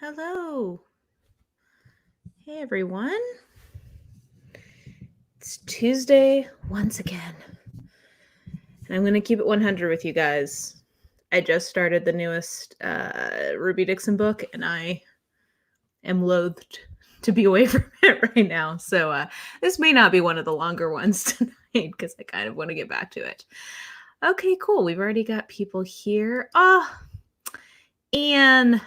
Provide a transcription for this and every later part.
Hello. Hey, everyone. It's Tuesday once again. And I'm going to keep it 100 with you guys. I just started the newest Ruby Dixon book, and I am loathed to be away from it right now. So this may not be one of the longer ones tonight because I kind of want to get back to it. Okay, cool. We've already got people here. Anne,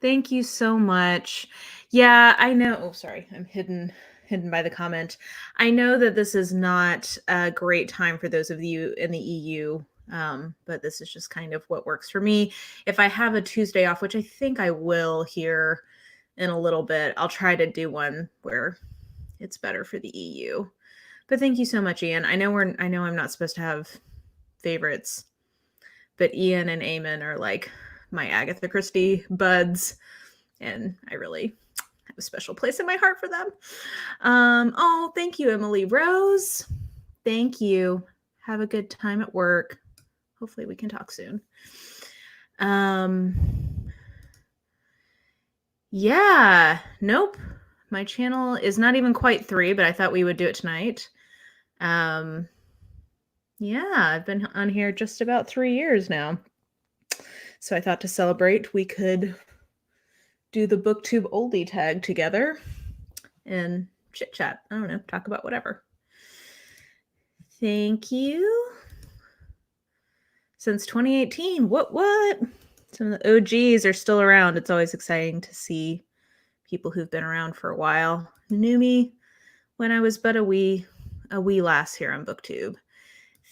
thank you so much. Yeah, I know. Oh, sorry. I'm hidden by the comment. I know that this is not a great time for those of you in the EU, but this is just kind of what works for me. If I have a Tuesday off, which I think I will here in a little bit, I'll try to do one where it's better for the EU. But thank you so much, Ian. I know I'm not supposed to have favorites, but Ian and Eamon are like my Agatha Christie buds, and I really have a special place in my heart for them. Oh, thank you, Emily Rose. Thank you. Have a good time at work. Hopefully we can talk soon. Yeah, nope. My channel is not even quite 3, but I thought we would do it tonight. Yeah, I've been on here just about 3 years now. So I thought to celebrate, we could do the Booktube Oldie Tag together and chit chat. I don't know, talk about whatever. Thank you. Since 2018, what? Some of the OGs are still around. It's always exciting to see people who've been around for a while. Knew me when I was but a wee lass here on Booktube.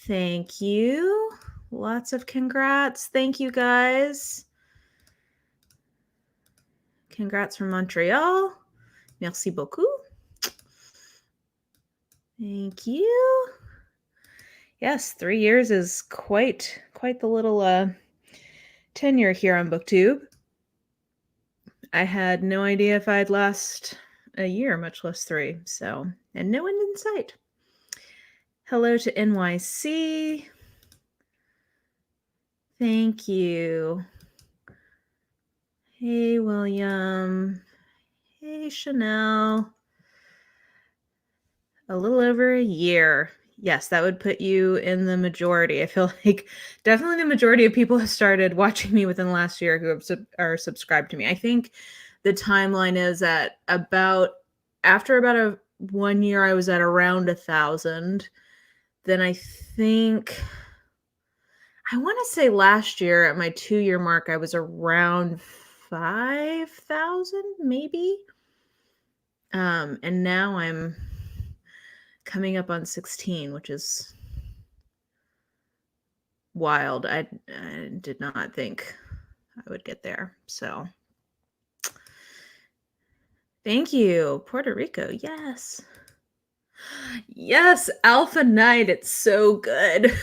Thank you. Lots of congrats. Thank you, guys. Congrats from Montreal. Merci beaucoup. Thank you. Yes, 3 years is quite the little tenure here on Booktube. I had no idea if I'd last a year, much less 3. So, and no end in sight. Hello to NYC. Thank you. Hey, William. Hey, Chanel. A little over a year. Yes, that would put you in the majority. I feel like definitely the majority of people have started watching me within the last year who are subscribed to me. I think the timeline is at after about 1 year, I was at around 1,000. Then I think, I want to say last year at my 2-year mark, I was around 5,000 maybe. And now I'm coming up on 16, which is wild. I did not think I would get there. So thank you. Puerto Rico. Yes. Yes. Alpha Night. It's so good.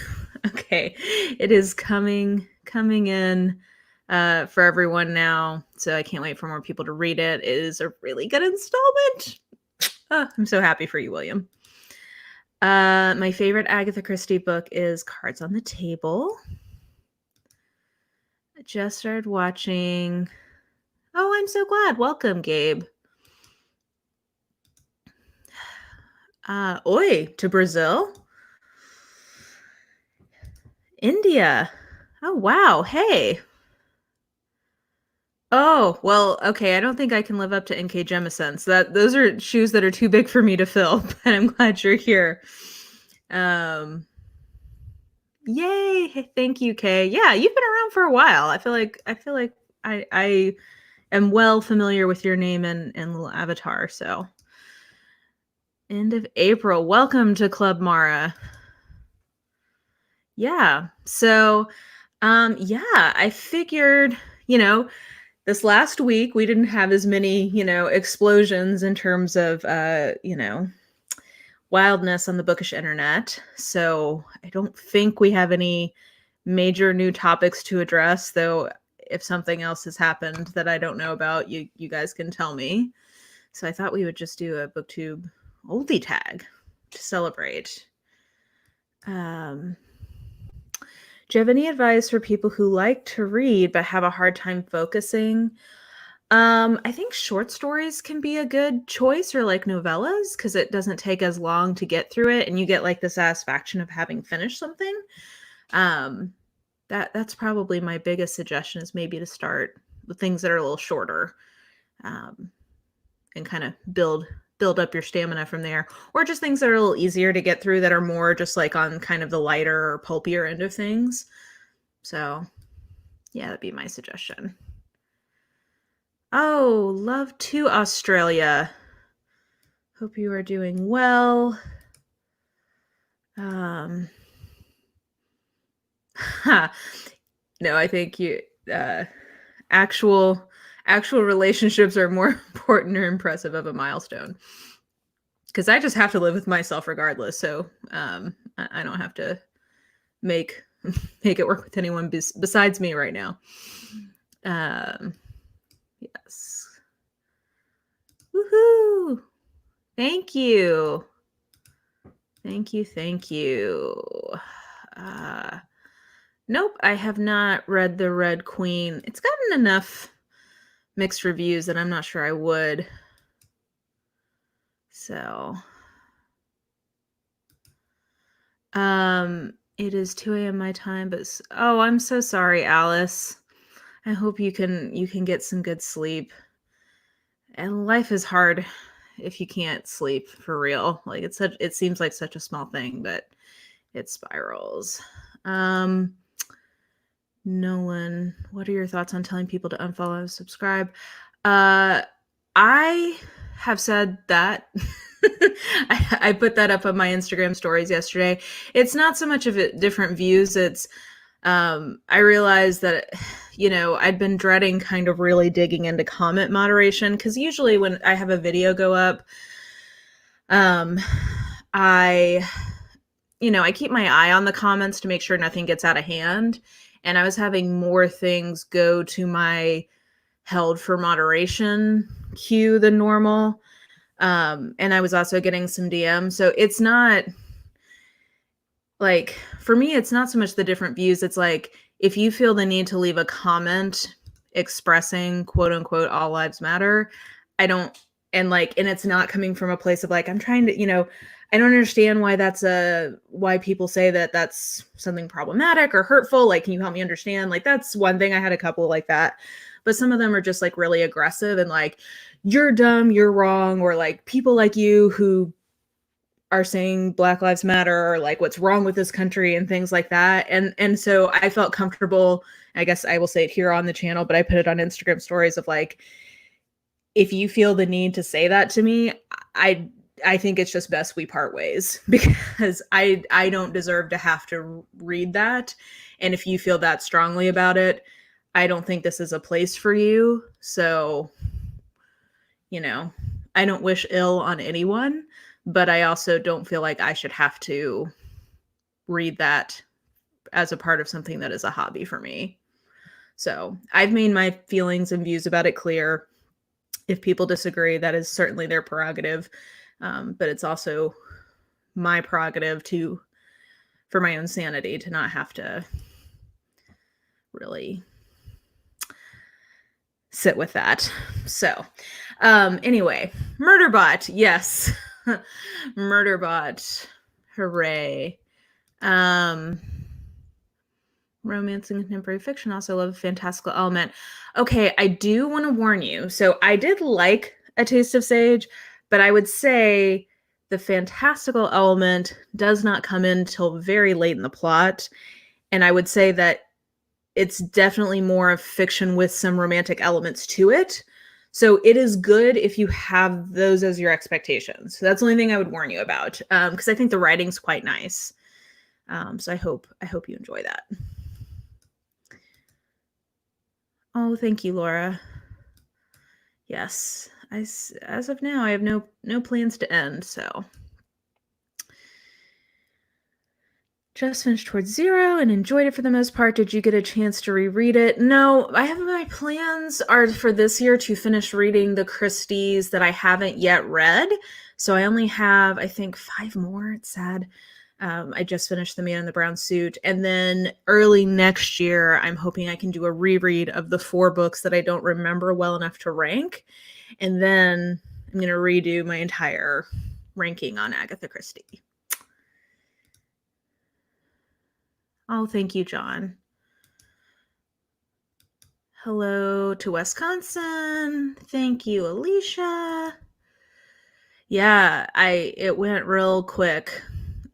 Okay. It is coming in for everyone now. So I can't wait for more people to read it. It is a really good installment. Oh, I'm so happy for you, William. My favorite Agatha Christie book is Cards on the Table. I just started watching. Oh, I'm so glad. Welcome, Gabe. Oi, to Brazil. India. Oh, wow. Hey. Oh, well, okay. I don't think I can live up to N.K. Jemisin. So those are shoes that are too big for me to fill, but I'm glad you're here. Yay. Thank you, Kay. Yeah, you've been around for a while. I feel like I am well familiar with your name and little avatar. So end of April. Welcome to Club Mara. Yeah. So I figured, this last week we didn't have as many, explosions in terms of wildness on the bookish internet. So I don't think we have any major new topics to address, though if something else has happened that I don't know about, you guys can tell me. So I thought we would just do a Booktube Oldie Tag to celebrate. Do you have any advice for people who like to read but have a hard time focusing? I think short stories can be a good choice, or like novellas, because it doesn't take as long to get through it and you get like the satisfaction of having finished something. Um, that's probably my biggest suggestion, is maybe to start with things that are a little shorter, um, and kind of build up your stamina from there, or just things that are a little easier to get through that are more just like on kind of the lighter or pulpier end of things. So yeah, that'd be my suggestion. Oh, love to Australia. Hope you are doing well. No, I think actual relationships are more important or impressive of a milestone, because I just have to live with myself regardless. So I don't have to make it work with anyone besides me right now. Yes. Woohoo! Thank you. Thank you. Nope, I have not read The Red Queen. It's gotten enough mixed reviews that I'm not sure I would. So, it is 2 a.m. my time, but oh, I'm so sorry, Alice. I hope you can get some good sleep. And life is hard if you can't sleep, for real. Like it seems like such a small thing, but it spirals. Nolan, what are your thoughts on telling people to unfollow and subscribe? I have said that. I put that up on my Instagram stories yesterday. It's not so much of it different views. It's I realized that, I'd been dreading kind of really digging into comment moderation, because usually when I have a video go up, I keep my eye on the comments to make sure nothing gets out of hand. And I was having more things go to my held for moderation queue than normal. And I was also getting some DMs. So it's not like, for me, it's not so much the different views. It's like, if you feel the need to leave a comment expressing quote unquote all lives matter, and it's not coming from a place of like, I'm trying to, I don't understand why people say that that's something problematic or hurtful. Like, can you help me understand? Like, that's one thing. I had a couple like that, but some of them are just like really aggressive and like, you're dumb, you're wrong, or like people like you who are saying Black Lives Matter, or like what's wrong with this country and things like that. And so I felt comfortable, I guess I will say it here on the channel, but I put it on Instagram stories of like, if you feel the need to say that to me, I think it's just best we part ways, because I don't deserve to have to read that. And if you feel that strongly about it, I don't think this is a place for you. So, I don't wish ill on anyone, but I also don't feel like I should have to read that as a part of something that is a hobby for me. So I've made my feelings and views about it clear. If people disagree, that is certainly their prerogative. But it's also my prerogative for my own sanity, to not have to really sit with that. So anyway, Murderbot, yes. Murderbot, hooray. Romance and contemporary fiction, also love a fantastical element. Okay, I do want to warn you. So I did like A Taste of Sage, but I would say the fantastical element does not come in till very late in the plot. And I would say that it's definitely more of fiction with some romantic elements to it. So it is good if you have those as your expectations. So that's the only thing I would warn you about, because I think the writing's quite nice. So I hope you enjoy that. Oh, thank you, Laura. Yes, as of now, I have no plans to end, so. Just finished Towards Zero and enjoyed it for the most part. Did you get a chance to reread it? No, my plans are for this year to finish reading the Christies that I haven't yet read. So I only have, I think, 5 more. It's sad. I just finished The Man in the Brown Suit. And then early next year, I'm hoping I can do a reread of the 4 books that I don't remember well enough to rank. And then I'm going to redo my entire ranking on Agatha Christie. Oh, thank you, John. Hello to Wisconsin. Thank you, Alicia. Yeah, it went real quick.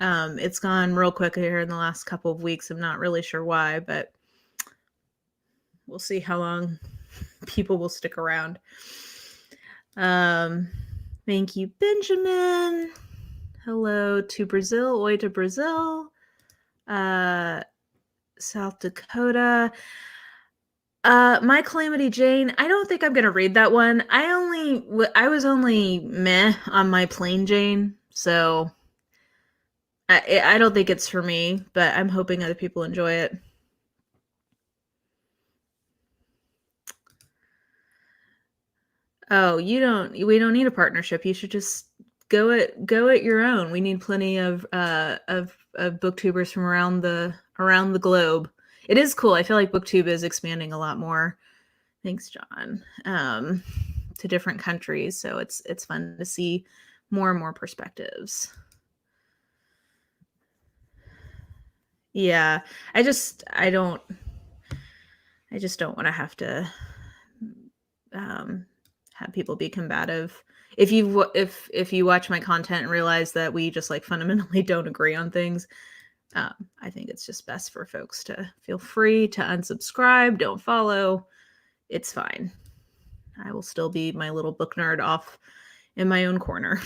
It's gone real quick here in the last couple of weeks. I'm not really sure why, but we'll see how long people will stick around. Thank you, Benjamin. Hello to Brazil. Oi to Brazil. South Dakota. My Calamity Jane. I don't think I'm gonna read that one. I was only meh on my Plain Jane, so I don't think it's for me. But I'm hoping other people enjoy it. Oh, we don't need a partnership. You should just go at your own. We need plenty of booktubers from around the globe. It is cool. I feel like Booktube is expanding a lot more. Thanks, John. To different countries, so it's fun to see more and more perspectives. Yeah, I just don't want to have to have people be combative. If you watch my content and realize that we just like fundamentally don't agree on things, I think it's just best for folks to feel free to unsubscribe, don't follow. It's fine. I will still be my little book nerd off in my own corner.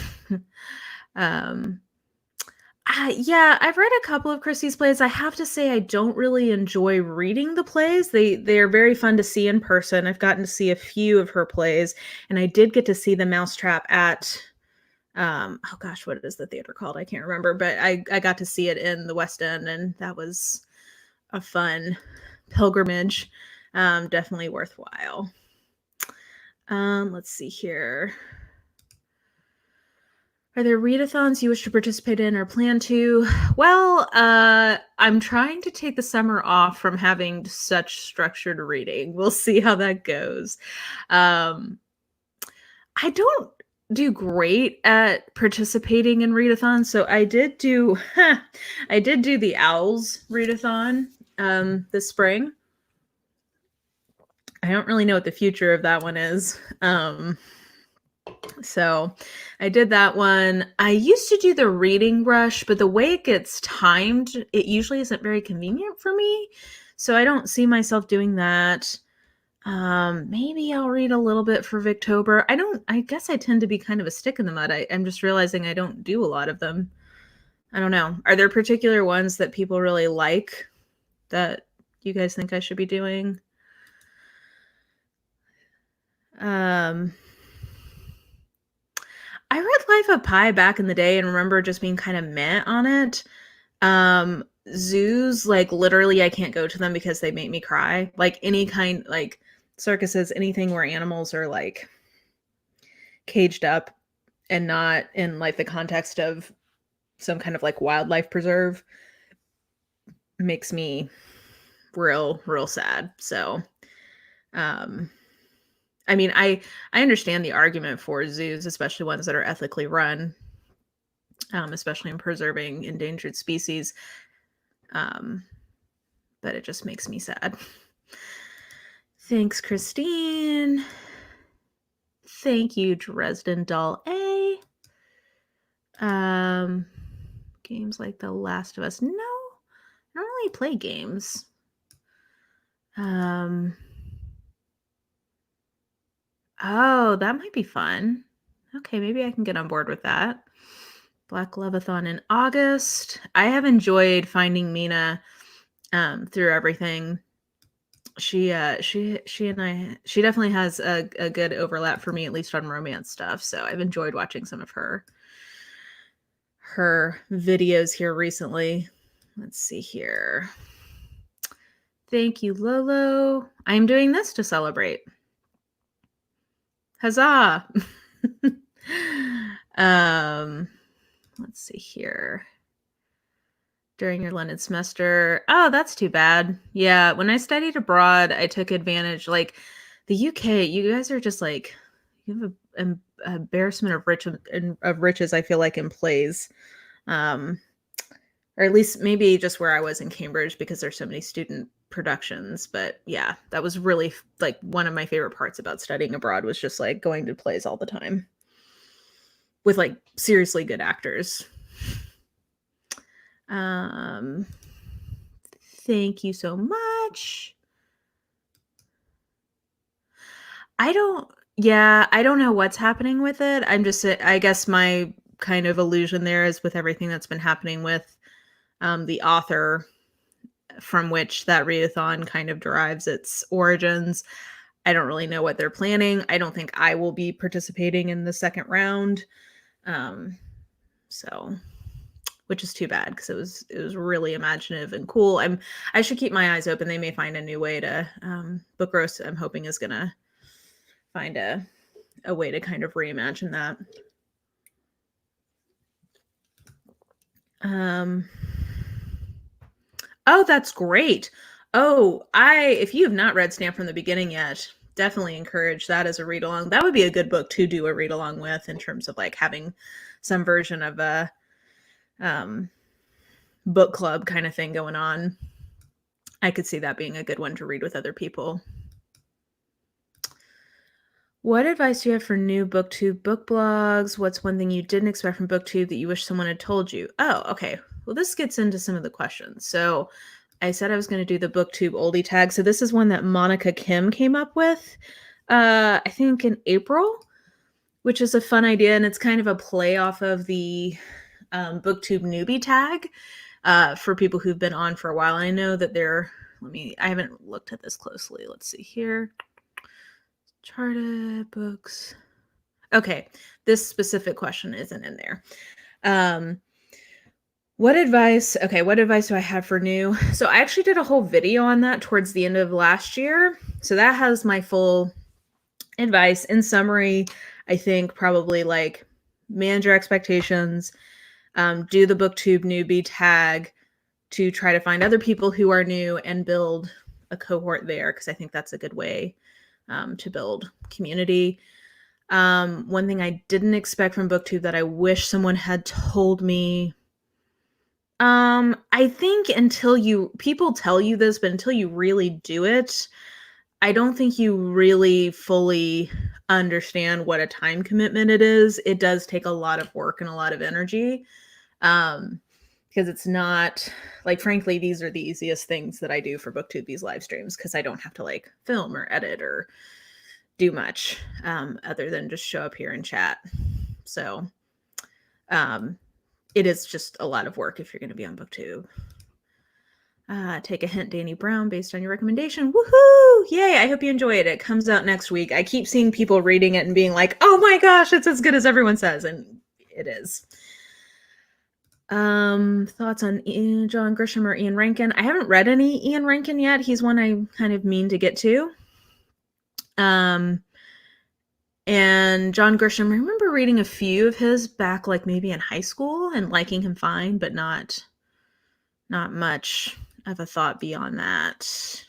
Yeah, I've read a couple of Christie's plays. I have to say I don't really enjoy reading the plays. They are very fun to see in person. I've gotten to see a few of her plays, and I did get to see The Mousetrap at oh gosh, what is the theater called? I can't remember, but I got to see it in the West End, and that was a fun pilgrimage. Definitely worthwhile. Let's see here. Are there readathons you wish to participate in or plan to? Well, I'm trying to take the summer off from having such structured reading. We'll see how that goes. I don't do great at participating in readathons, so I did do the Owls readathon this spring. I don't really know what the future of that one is. So I did that one. I used to do the Reading Rush, but the way it gets timed, it usually isn't very convenient for me. So I don't see myself doing that. Maybe I'll read a little bit for Victober. I guess I tend to be kind of a stick in the mud. I'm just realizing I don't do a lot of them. I don't know. Are there particular ones that people really like that you guys think I should be doing? I read Life of Pi back in the day and remember just being kind of meh on it. Zoos, like literally I can't go to them because they make me cry. Like any kind, like circuses, anything where animals are like caged up and not in like the context of some kind of like wildlife preserve makes me real sad. So, I mean, I understand the argument for zoos, especially ones that are ethically run, especially in preserving endangered species. But it just makes me sad. Thanks, Christine. Thank you, Dresden Doll A. Games like The Last of Us. No, I don't really play games. Oh, that might be fun. Okay, maybe I can get on board with that. Black Leviathan in August. I have enjoyed finding Mina through everything. She and I, she definitely has a good overlap for me, at least on romance stuff. So I've enjoyed watching some of her videos here recently. Let's see here. Thank you, Lolo. I'm doing this to celebrate. Huzzah! Let's see here. during your London semester. Oh, that's too bad. Yeah, when I studied abroad, I took advantage. Like the UK, you guys are just like you have an embarrassment of riches. I feel like in plays, or at least maybe just where I was in Cambridge because there's so many student productions. But yeah, that was really like one of my favorite parts about studying abroad was just like going to plays all the time with like seriously good actors. Thank you so much. I don't know what's happening with it. I guess my kind of illusion there is with everything that's been happening with the author from which that readathon kind of derives its origins. I don't really know what they're planning. I don't think I will be participating in the second round. So which is too bad because it was really imaginative and cool. I should keep my eyes open. They may find a new way to Book Roast. I'm hoping is gonna find a way to kind of reimagine that. Oh, that's great. Oh, if you have not read Stamp from the Beginning yet, definitely encourage that as a read along. That would be a good book to do a read along with in terms of like having some version of a book club kind of thing going on. I could see that being a good one to read with other people. What advice do you have for new Booktube book blogs? What's one thing you didn't expect from Booktube that you wish someone had told you? Oh, okay. Well, this gets into some of the questions. So I said I was going to do the Booktube Oldie Tag. So this is one that Monica Kim came up with, I think in April, which is a fun idea. And it's kind of a play off of the Booktube newbie tag for people who've been on for a while. I know that I haven't looked at this closely. Let's see here. Charted books. Okay, this specific question isn't in there. What advice do I have for new? So I actually did a whole video on that towards the end of last year. So that has my full advice. In summary, I think probably like manage your expectations, do the Booktube newbie tag to try to find other people who are new and build a cohort there, because I think that's a good way to build community. One thing I didn't expect from Booktube that I wish someone had told me, I think people tell you this, but until you really do it, I don't think you really fully understand what a time commitment it is. It does take a lot of work and a lot of energy. Because it's not like, frankly, these are the easiest things that I do for Booktube, these live streams, because I don't have to like film or edit or do much other than just show up here and chat. So it is just a lot of work if you're going to be on Booktube. Take a hint, Danny Brown, based on your recommendation. Woohoo! Yay! I hope you enjoy it. It comes out next week. I keep seeing people reading it and being like, oh my gosh, it's as good as everyone says. And it is. Thoughts on John Grisham or Ian Rankin? I haven't read any Ian Rankin yet. He's one I kind of mean to get to. And John Grisham, I remember reading a few of his back, like maybe in high school, and liking him fine, but not much of a thought beyond that.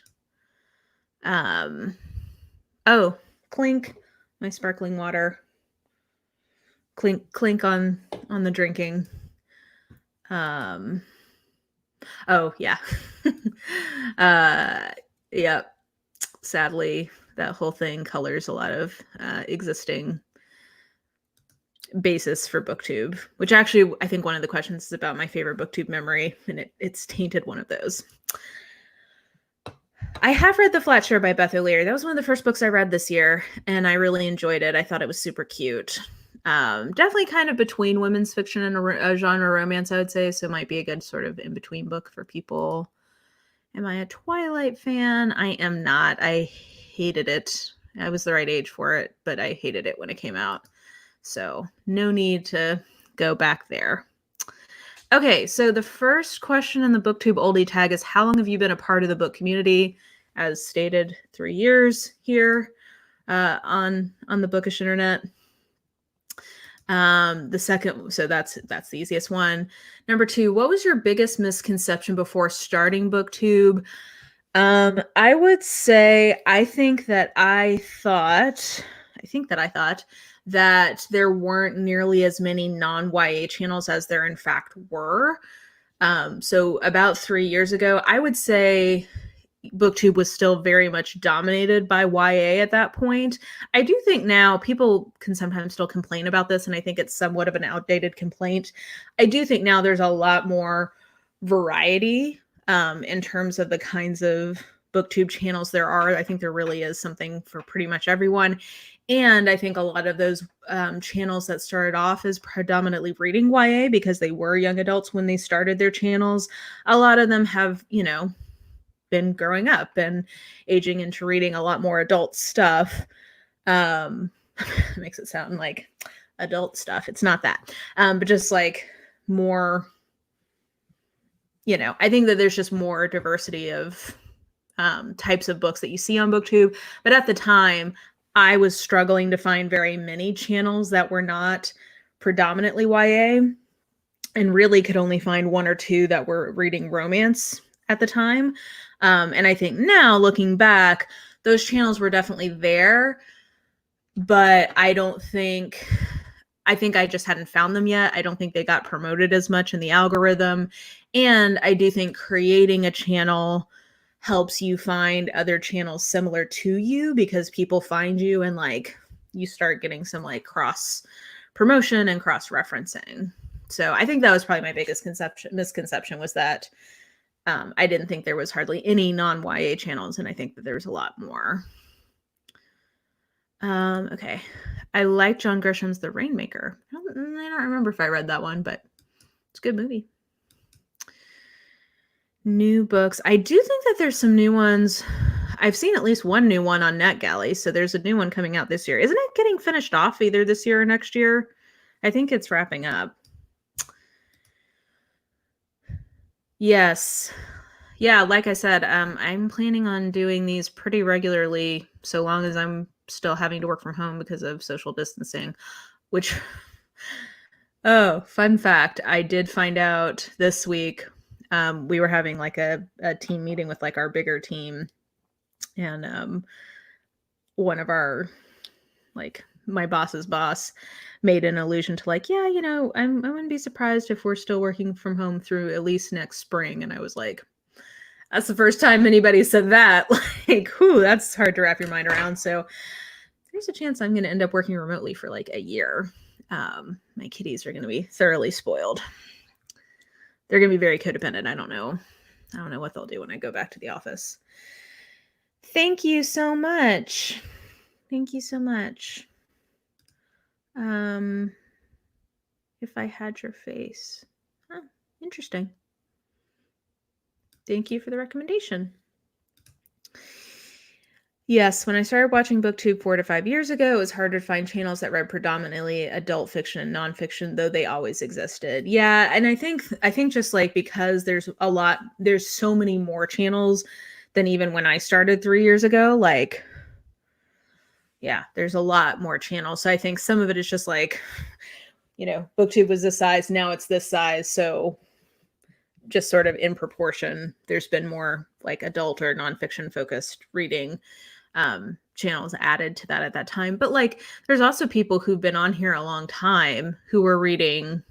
Oh, clink, my sparkling water. Clink on the drinking. Oh yeah. Yeah. Sadly, that whole thing colors a lot of existing basis for Booktube, which actually I think one of the questions is about my favorite Booktube memory, and it's tainted one of those. I have read The Flat Share by Beth O'Leary. That was one of the first books I read this year, and I really enjoyed it. I thought it was super cute. Definitely kind of between women's fiction and a genre romance, I would say. So it might be a good sort of in-between book for people. Am I a Twilight fan? I am not. I hated it. I was the right age for it, but I hated it when it came out. So no need to go back there. Okay, so the first question in the Booktube Oldie Tag is, how long have you been a part of the book community? As stated, 3 years here on the bookish internet. The second, so that's the easiest one. Number 2, what was your biggest misconception before starting Booktube? I would say I think that I thought that there weren't nearly as many non-YA channels as there in fact were. So about 3 years ago, I would say Booktube was still very much dominated by YA at that point. I do think now people can sometimes still complain about this, and I think it's somewhat of an outdated complaint. I do think now there's a lot more variety in terms of the kinds of Booktube channels there are. I think there really is something for pretty much everyone. And I think a lot of those channels that started off as predominantly reading YA because they were young adults when they started their channels, a lot of them have, been growing up and aging into reading a lot more adult stuff. Makes it sound like adult stuff. It's not that. But just like more, I think that there's just more diversity of types of books that you see on Booktube. But at the time, I was struggling to find very many channels that were not predominantly YA and really could only find 1 or 2 that were reading romance at the time. And I think now, looking back, those channels were definitely there, but I think I just hadn't found them yet. I don't think they got promoted as much in the algorithm. And I do think creating a channel helps you find other channels similar to you because people find you and like you start getting some like cross promotion and cross referencing. So I think that was probably my biggest misconception was that I didn't think there was hardly any non-YA channels, and I think that there's a lot more. Okay. I like John Grisham's The Rainmaker. I don't remember if I read that one, but it's a good movie. New books. I do think that there's some new ones. I've seen at least one new one on NetGalley, so there's a new one coming out this year. Isn't it getting finished off either this year or next year? I think it's wrapping up. Yes. Yeah, like I said, I'm planning on doing these pretty regularly so long as I'm still having to work from home because of social distancing, which, oh, fun fact, I did find out this week. We were having like a team meeting with like our bigger team, and one of our, like my boss's boss made an allusion to like, yeah, I wouldn't be surprised if we're still working from home through at least next spring. And I was like, that's the first time anybody said that. Like, whew, that's hard to wrap your mind around. So there's a chance I'm going to end up working remotely for like a year. My kitties are going to be thoroughly spoiled. They're going to be very codependent. I don't know what they'll do when I go back to the office. Thank you so much. Thank you so much. If I had your face. Huh, interesting. Thank you for the recommendation. Yes, when I started watching Booktube 4 to 5 years ago, it was hard to find channels that read predominantly adult fiction and nonfiction, though they always existed. Yeah, and I think just like because there's so many more channels than even when I started 3 years ago, like, yeah, there's a lot more channels. So I think some of it is just like, Booktube was this size, now it's this size, so just sort of in proportion, there's been more like adult or nonfiction focused reading channels added to that at that time. But like, there's also people who've been on here a long time who were reading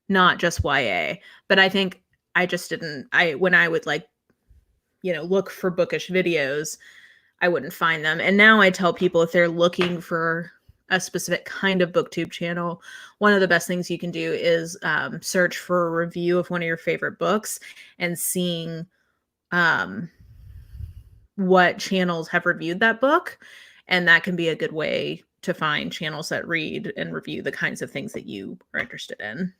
not just YA, but I think I just didn't, when I would like, look for bookish videos, I wouldn't find them. And now I tell people if they're looking for a specific kind of Booktube channel, one of the best things you can do is search for a review of one of your favorite books and seeing what channels have reviewed that book. And that can be a good way to find channels that read and review the kinds of things that you are interested in.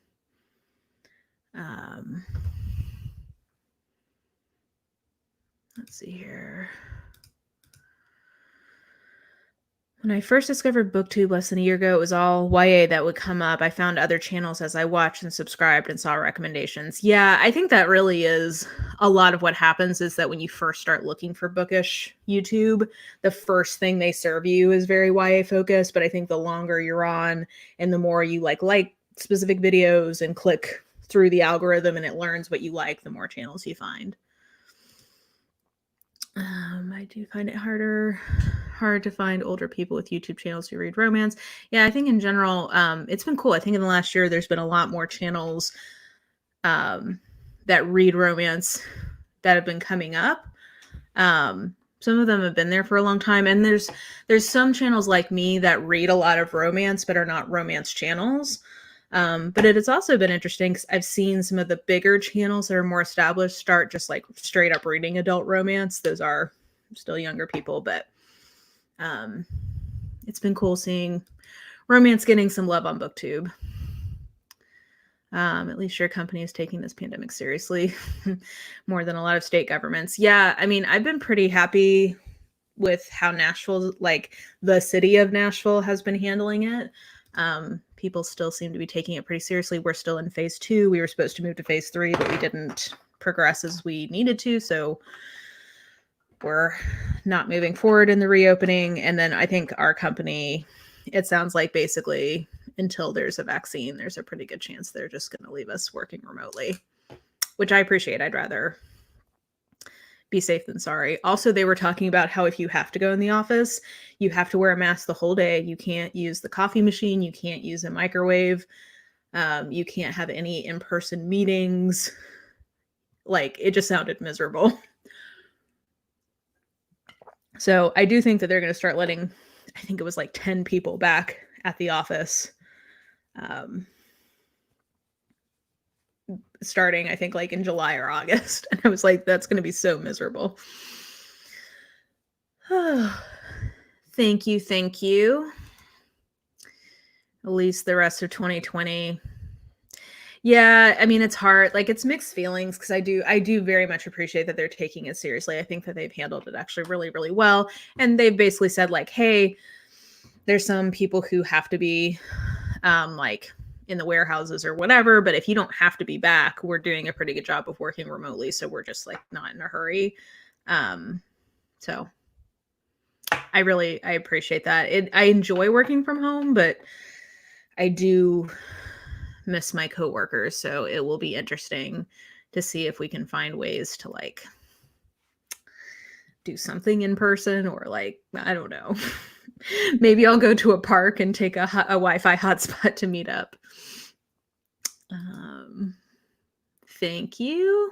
Let's see here. When I first discovered Booktube less than a year ago, it was all YA that would come up. I found other channels as I watched and subscribed and saw recommendations. Yeah, I think that really is a lot of what happens is that when you first start looking for bookish YouTube, the first thing they serve you is very YA focused. But I think the longer you're on and the more you like specific videos and click through the algorithm and it learns what you like, the more channels you find. I do find it hard to find older people with YouTube channels who read romance. Yeah, I think in general, it's been cool. I think in the last year, there's been a lot more channels that read romance that have been coming up. Some of them have been there for a long time, and there's some channels like me that read a lot of romance but are not romance channels. But it has also been interesting because I've seen some of the bigger channels that are more established start just like straight up reading adult romance. Those are still younger people, but it's been cool seeing romance getting some love on Booktube. At least your company is taking this pandemic seriously more than a lot of state governments. Yeah, I mean, I've been pretty happy with how Nashville, like the city of Nashville, has been handling it. People still seem to be taking it pretty seriously. We're still in phase 2. We were supposed to move to phase 3, but we didn't progress as we needed to. So we're not moving forward in the reopening. And then I think our company, it sounds like basically until there's a vaccine, there's a pretty good chance they're just going to leave us working remotely, which I appreciate. I'd rather be safe than sorry. Also, they were talking about how if you have to go in the office, you have to wear a mask the whole day. You can't use the coffee machine. You can't use a microwave. You can't have any in-person meetings. Like, it just sounded miserable. So I do think that they're going to start letting, I think it was like 10 people back at the office. Starting, I think, like in July or August. And I was like, that's going to be so miserable. Thank you. Thank you. At least the rest of 2020. Yeah, I mean, it's hard. Like, it's mixed feelings because I do very much appreciate that they're taking it seriously. I think that they've handled it actually really, really well. And they've basically said, like, hey, there's some people who have to be like in the warehouses or whatever, but if you don't have to be back, we're doing a pretty good job of working remotely. So we're just like not in a hurry. So I appreciate that. I enjoy working from home, but I do miss my coworkers. So it will be interesting to see if we can find ways to like do something in person or like, I don't know. Maybe I'll go to a park and take a Wi-Fi hotspot to meet up. Thank you.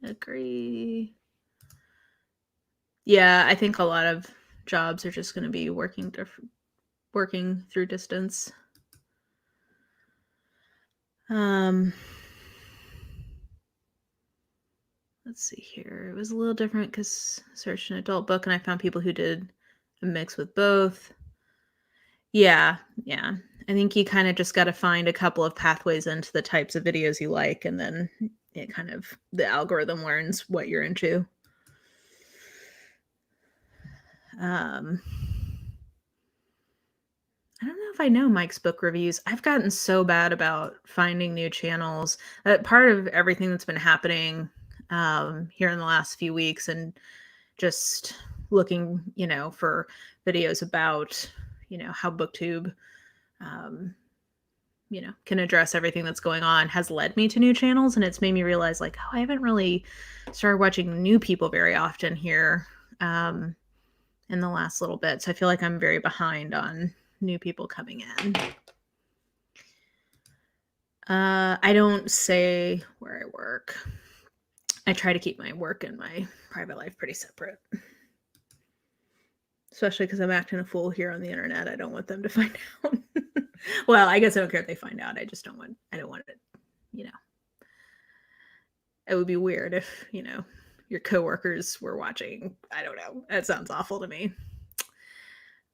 Agree. Yeah, I think a lot of jobs are just going to be working through distance. Let's see here. It was a little different because I searched an adult book and I found people who did a mix with both. Yeah. I think you kind of just got to find a couple of pathways into the types of videos you like, and then it kind of, the algorithm learns what you're into. I don't know if I know Mike's book reviews. I've gotten so bad about finding new channels. Part of everything that's been happening here in the last few weeks and just looking, for videos about, how Booktube, can address everything that's going on has led me to new channels. And it's made me realize like, I haven't really started watching new people very often here in the last little bit. So I feel like I'm very behind on new people coming in. I don't say where I work. I try to keep my work and my private life pretty separate. Especially because I'm acting a fool here on the internet. I don't want them to find out. Well, I guess I don't care if they find out. I don't want it, It would be weird if, your coworkers were watching. I don't know. That sounds awful to me.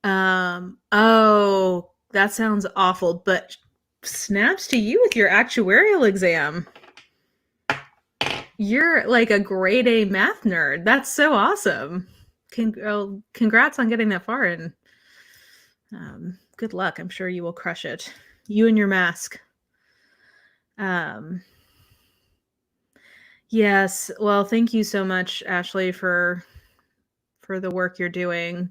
Oh, that sounds awful, but snaps to you with your actuarial exam. You're like a grade A math nerd. That's so awesome. Congrats on getting that far, and good luck. I'm sure you will crush it. You and your mask. Um, yes. Well, thank you so much, Ashley, for the work you're doing.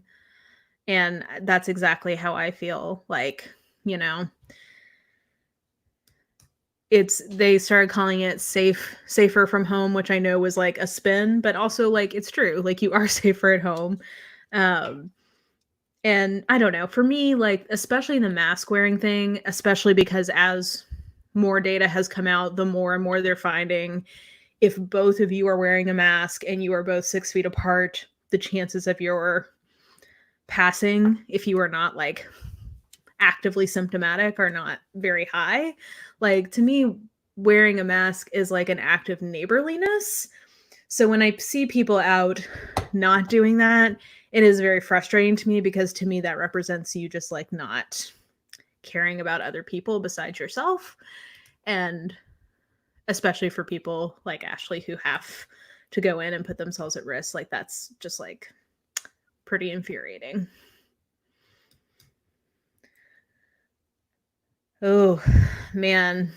And that's exactly how I feel. Like, you know, they started calling it safer from home, which I know was like a spin, but also like it's true. Like you are safer at home. Um, and I don't know, for me, like especially the mask wearing thing, especially because as more data has come out, the more and more they're finding if both of you are wearing a mask and you are both 6 feet apart, the chances of your passing, if you are not like actively symptomatic, are not very high. Like to me, wearing a mask is like an act of neighborliness. So when I see people out not doing that, it is very frustrating to me, because to me that represents you just like not caring about other people besides yourself. And especially for people like Ashley who have to go in and put themselves at risk, like that's just like pretty infuriating. Oh, man.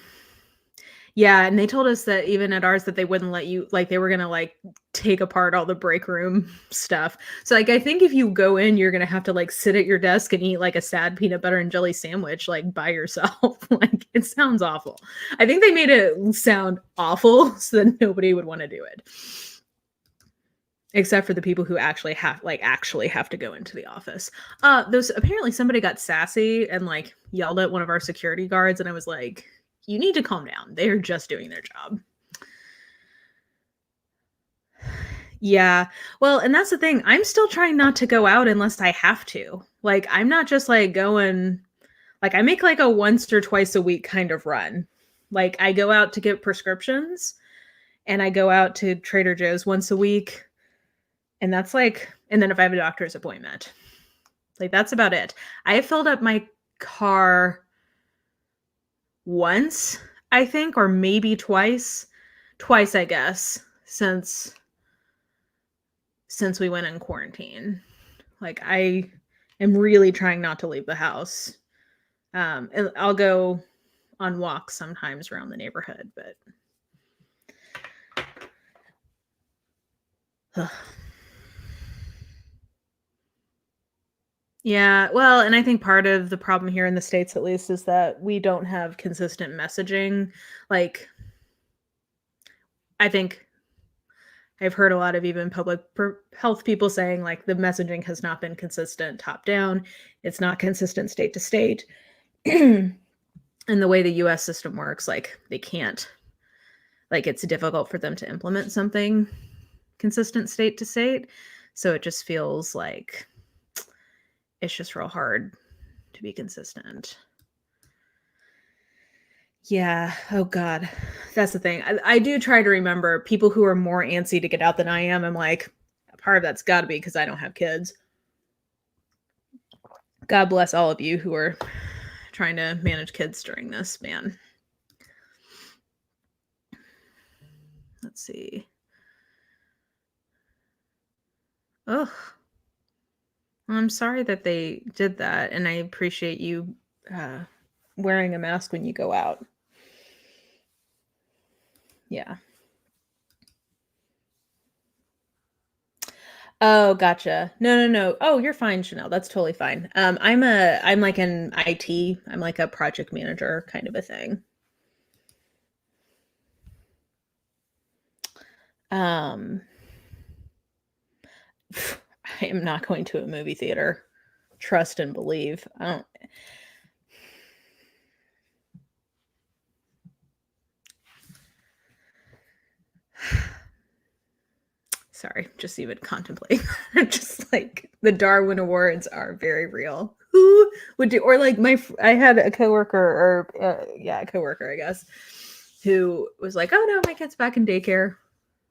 Yeah, and they told us that even at ours that they wouldn't let you, like they were gonna like take apart all the break room stuff. So like I think if you go in, you're gonna have to like sit at your desk and eat like a sad peanut butter and jelly sandwich like by yourself. Like it sounds awful. I think they made it sound awful so that nobody would want to do it. Except for the people who actually have to go into the office. Those apparently somebody got sassy and like yelled at one of our security guards, and I was like, you need to calm down. They're just doing their job. Yeah. Well, and that's the thing. I'm still trying not to go out unless I have to. Like, I'm not just like going, like, I make like a once or twice a week kind of run. Like, I go out to get prescriptions and I go out to Trader Joe's once a week. And that's like, and then if I have a doctor's appointment, like, that's about it. I have filled up my car once, I think, or maybe twice, I guess, since we went in quarantine. Like I am really trying not to leave the house. And I'll go on walks sometimes around the neighborhood, but yeah, well, and I think part of the problem here in the States, at least, is that we don't have consistent messaging. Like, I think I've heard a lot of even public health people saying like the messaging has not been consistent top down. It's not consistent state to state. And the way the US system works, like they can't, like it's difficult for them to implement something consistent state to state. So it just feels like it's just real hard to be consistent. Yeah. Oh God. That's the thing. I do try to remember people who are more antsy to get out than I am. I'm like, part of that's got to be because I don't have kids. God bless all of you who are trying to manage kids during this, man. Let's see. Oh, well, I'm sorry that they did that, and I appreciate you wearing a mask when you go out. Yeah. Oh, gotcha. No. Oh, you're fine, Chanel. That's totally fine. I'm like an IT. I'm like a project manager kind of a thing. Um, I am not going to a movie theater. Trust and believe. I don't. Sorry, just even contemplate. Just like the Darwin Awards are very real. Who would do, or like I had a coworker, or a coworker, I guess, who was like, "Oh no, my kid's back in daycare."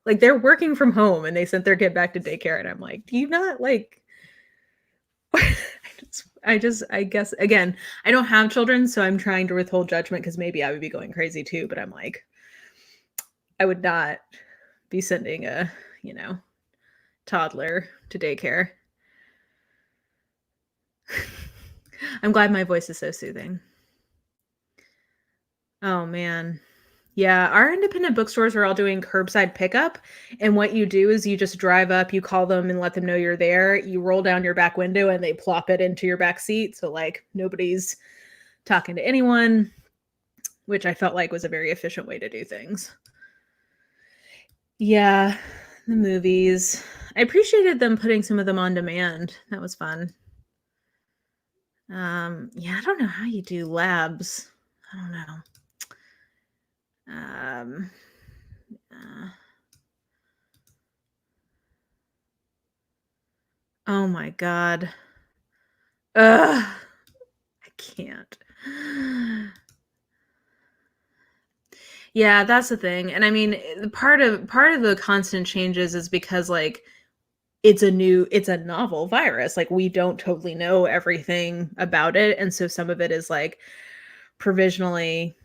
Like they're working from home and they sent their kid back to daycare, and I'm like, "Do you not like?" I guess again, I don't have children, so I'm trying to withhold judgment because maybe I would be going crazy too. But I'm like, I would not be sending a, toddler to daycare. I'm glad my voice is so soothing. Oh man. Yeah, our independent bookstores are all doing curbside pickup. And what you do is you just drive up, you call them and let them know you're there. You roll down your back window and they plop it into your back seat. So like nobody's talking to anyone, which I felt like was a very efficient way to do things. Yeah, the movies. I appreciated them putting some of them on demand. That was fun. Yeah, I don't know how you do labs. I don't know. Oh my God. Ugh, I can't. Yeah, that's the thing. And I mean, part of the constant changes is because like it's a novel virus. Like we don't totally know everything about it. And so some of it is like provisionally,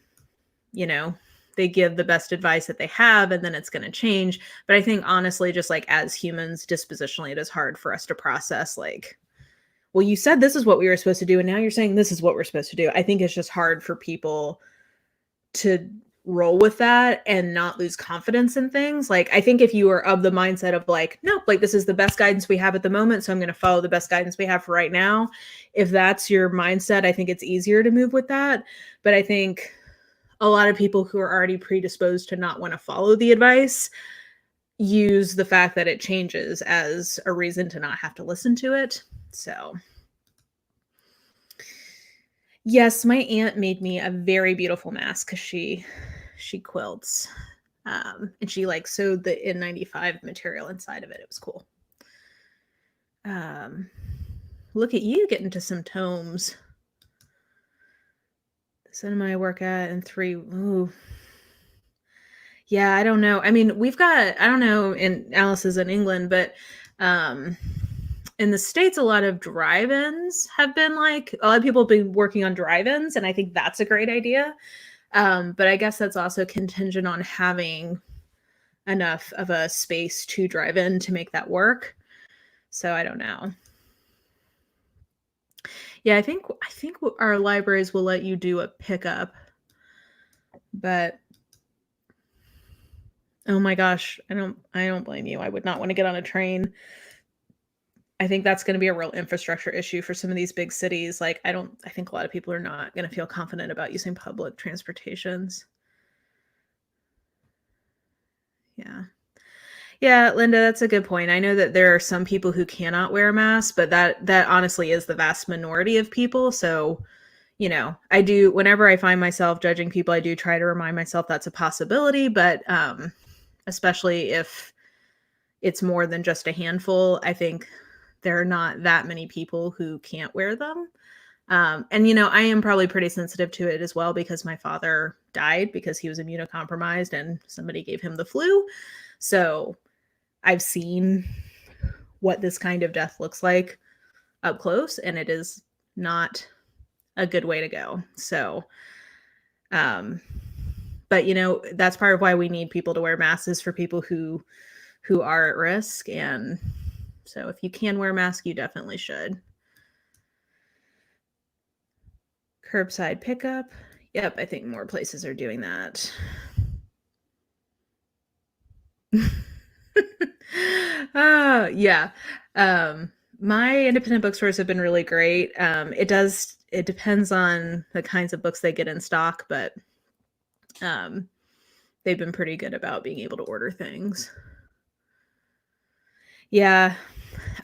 they give the best advice that they have and then it's going to change. But I think honestly, just like as humans, dispositionally, it is hard for us to process like, well, you said this is what we were supposed to do, and now you're saying this is what we're supposed to do. I think it's just hard for people to roll with that and not lose confidence in things. Like, I think if you are of the mindset of like, nope, like this is the best guidance we have at the moment, so I'm going to follow the best guidance we have for right now. If that's your mindset, I think it's easier to move with that. But I think a lot of people who are already predisposed to not want to follow the advice use the fact that it changes as a reason to not have to listen to it. So, yes, my aunt made me a very beautiful mask because she quilts, and she like sewed the N95 material inside of it. It was cool. Look at you getting to some tomes. The cinema I work at and 3. Ooh. Yeah, I don't know. I mean, we've got, I don't know, and Alice is in England, but in the States, a lot of drive-ins have been like, a lot of people have been working on drive-ins, and I think that's a great idea. But I guess that's also contingent on having enough of a space to drive in to make that work. So I don't know. Yeah, I think our libraries will let you do a pickup, but oh my gosh, I don't blame you. I would not want to get on a train. I think that's going to be a real infrastructure issue for some of these big cities. Like I think a lot of people are not going to feel confident about using public transportations. Yeah. Yeah, Linda, that's a good point. I know that there are some people who cannot wear a mask, but that honestly is the vast minority of people. So, I do, whenever I find myself judging people, I do try to remind myself that's a possibility, but especially if it's more than just a handful, I think there are not that many people who can't wear them. And I am probably pretty sensitive to it as well because my father died because he was immunocompromised and somebody gave him the flu. So I've seen what this kind of death looks like up close, and it is not a good way to go. So, but that's part of why we need people to wear masks is for people who are at risk. And so if you can wear a mask, you definitely should. Curbside pickup. Yep, I think more places are doing that. Yeah. My independent bookstores have been really great. It depends on the kinds of books they get in stock, but they've been pretty good about being able to order things. Yeah.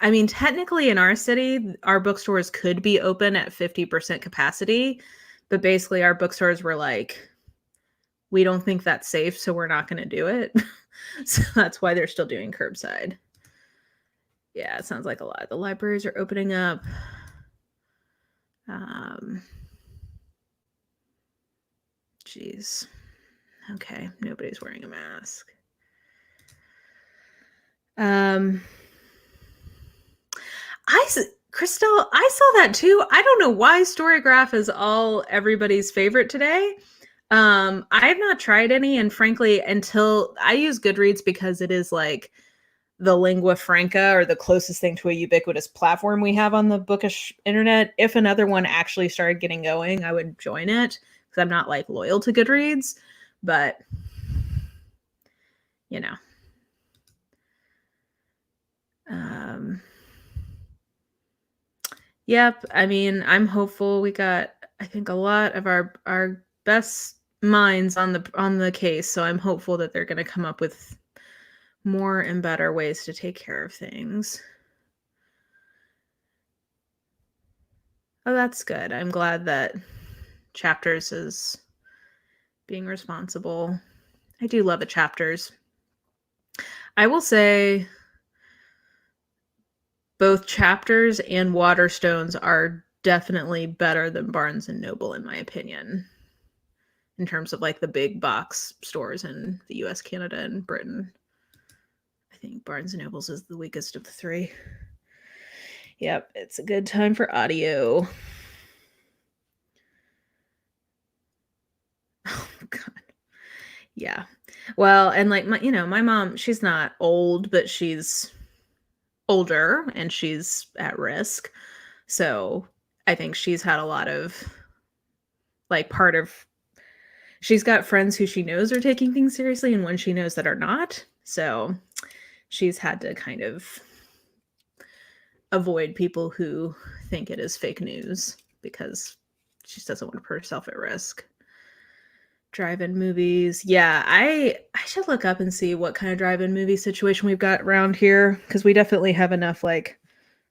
I mean, technically in our city, our bookstores could be open at 50% capacity, but basically our bookstores were like, we don't think that's safe, so we're not going to do it. So that's why they're still doing curbside. Yeah, it sounds like a lot. The libraries are opening up. Geez. Okay, nobody's wearing a mask. Christelle, I saw that too. I don't know why Storygraph is all everybody's favorite today. I have not tried any, and frankly, until I use Goodreads because it is like the lingua franca or the closest thing to a ubiquitous platform we have on the bookish internet. If another one actually started getting going, I would join it because I'm not like loyal to Goodreads, but you know. Yep, I mean, I'm hopeful. We got, I think, a lot of our best minds on the case, so I'm hopeful that they're going to come up with more and better ways to take care of things. Oh, that's good. I'm glad that Chapters is being responsible. I do love a Chapters. I will say both Chapters and Waterstones are definitely better than Barnes and Noble, in my opinion, in terms of like the big box stores in the US, Canada, and Britain. I think Barnes and Noble's is the weakest of the three. Yep, it's a good time for audio. Oh god. Yeah. Well, and like my mom, she's not old, but she's older and she's at risk. So, I think she's had a lot of like she's got friends who she knows are taking things seriously and ones she knows that are not. So, she's had to kind of avoid people who think it is fake news because she doesn't want to put herself at risk. Drive-in movies. Yeah, I should look up and see what kind of drive-in movie situation we've got around here because we definitely have enough like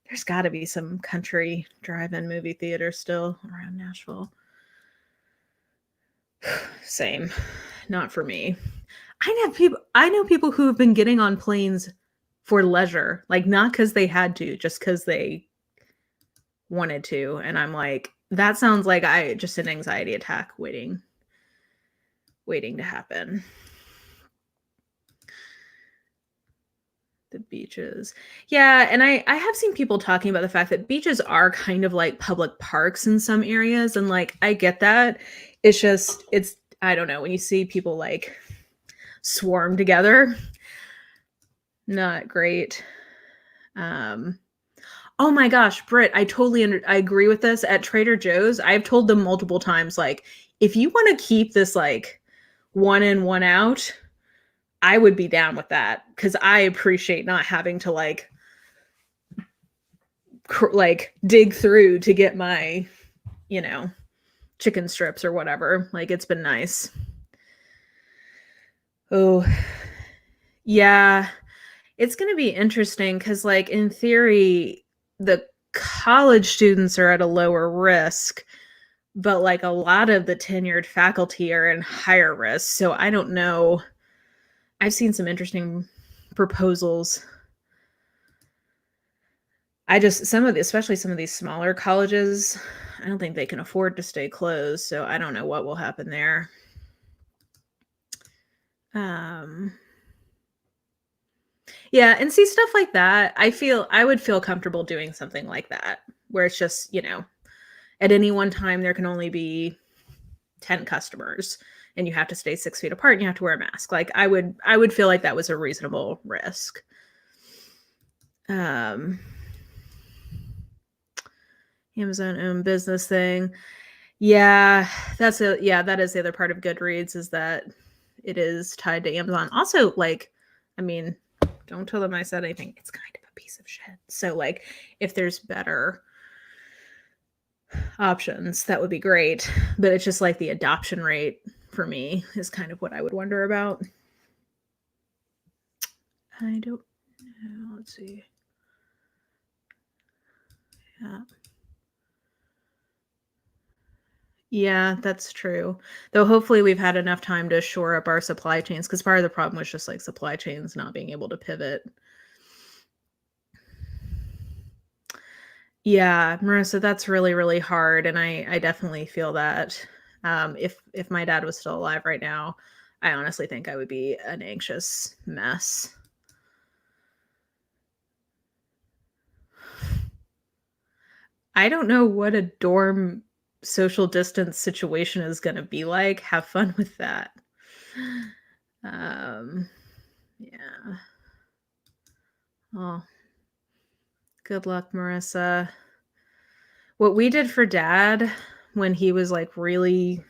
there's got to be some country drive-in movie theater still around Nashville. Same. Not for me. I know people who have been getting on planes for leisure, like not because they had to, just because they wanted to. And I'm like, that sounds like just an anxiety attack waiting to happen. The beaches. Yeah, and I have seen people talking about the fact that beaches are kind of like public parks in some areas, and like I get that. It's I don't know, when you see people like swarm together, not great. Oh my gosh, Britt, I agree with this. At Trader Joe's, I've told them multiple times, like, if you want to keep this like one in, one out, I would be down with that because I appreciate not having to like dig through to get my, chicken strips or whatever. Like it's been nice. Oh, yeah. It's going to be interesting because like in theory, the college students are at a lower risk, but like a lot of the tenured faculty are in higher risk. So I don't know. I've seen some interesting proposals. Especially some of these smaller colleges, I don't think they can afford to stay closed. So I don't know what will happen there. Yeah, and see stuff like that. I would feel comfortable doing something like that where it's just, at any one time there can only be 10 customers and you have to stay 6 feet apart and you have to wear a mask. Like I would feel like that was a reasonable risk. Amazon owned business thing. Yeah, that is the other part of Goodreads is that it is tied to Amazon. Also, like, I mean, don't tell them I said anything. It's kind of a piece of shit. So, like, if there's better options, that would be great. But it's just like the adoption rate for me is kind of what I would wonder about. I don't know. Let's see. Yeah. Yeah, that's true. Though hopefully we've had enough time to shore up our supply chains because part of the problem was just like supply chains not being able to pivot. Yeah, Marissa, that's really, really hard. And I definitely feel that. If my dad was still alive right now, I honestly think I would be an anxious mess. I don't know what a dorm social distance situation is going to be like. Have fun with that. Yeah. Oh, good luck, Marissa. What we did for Dad when he was really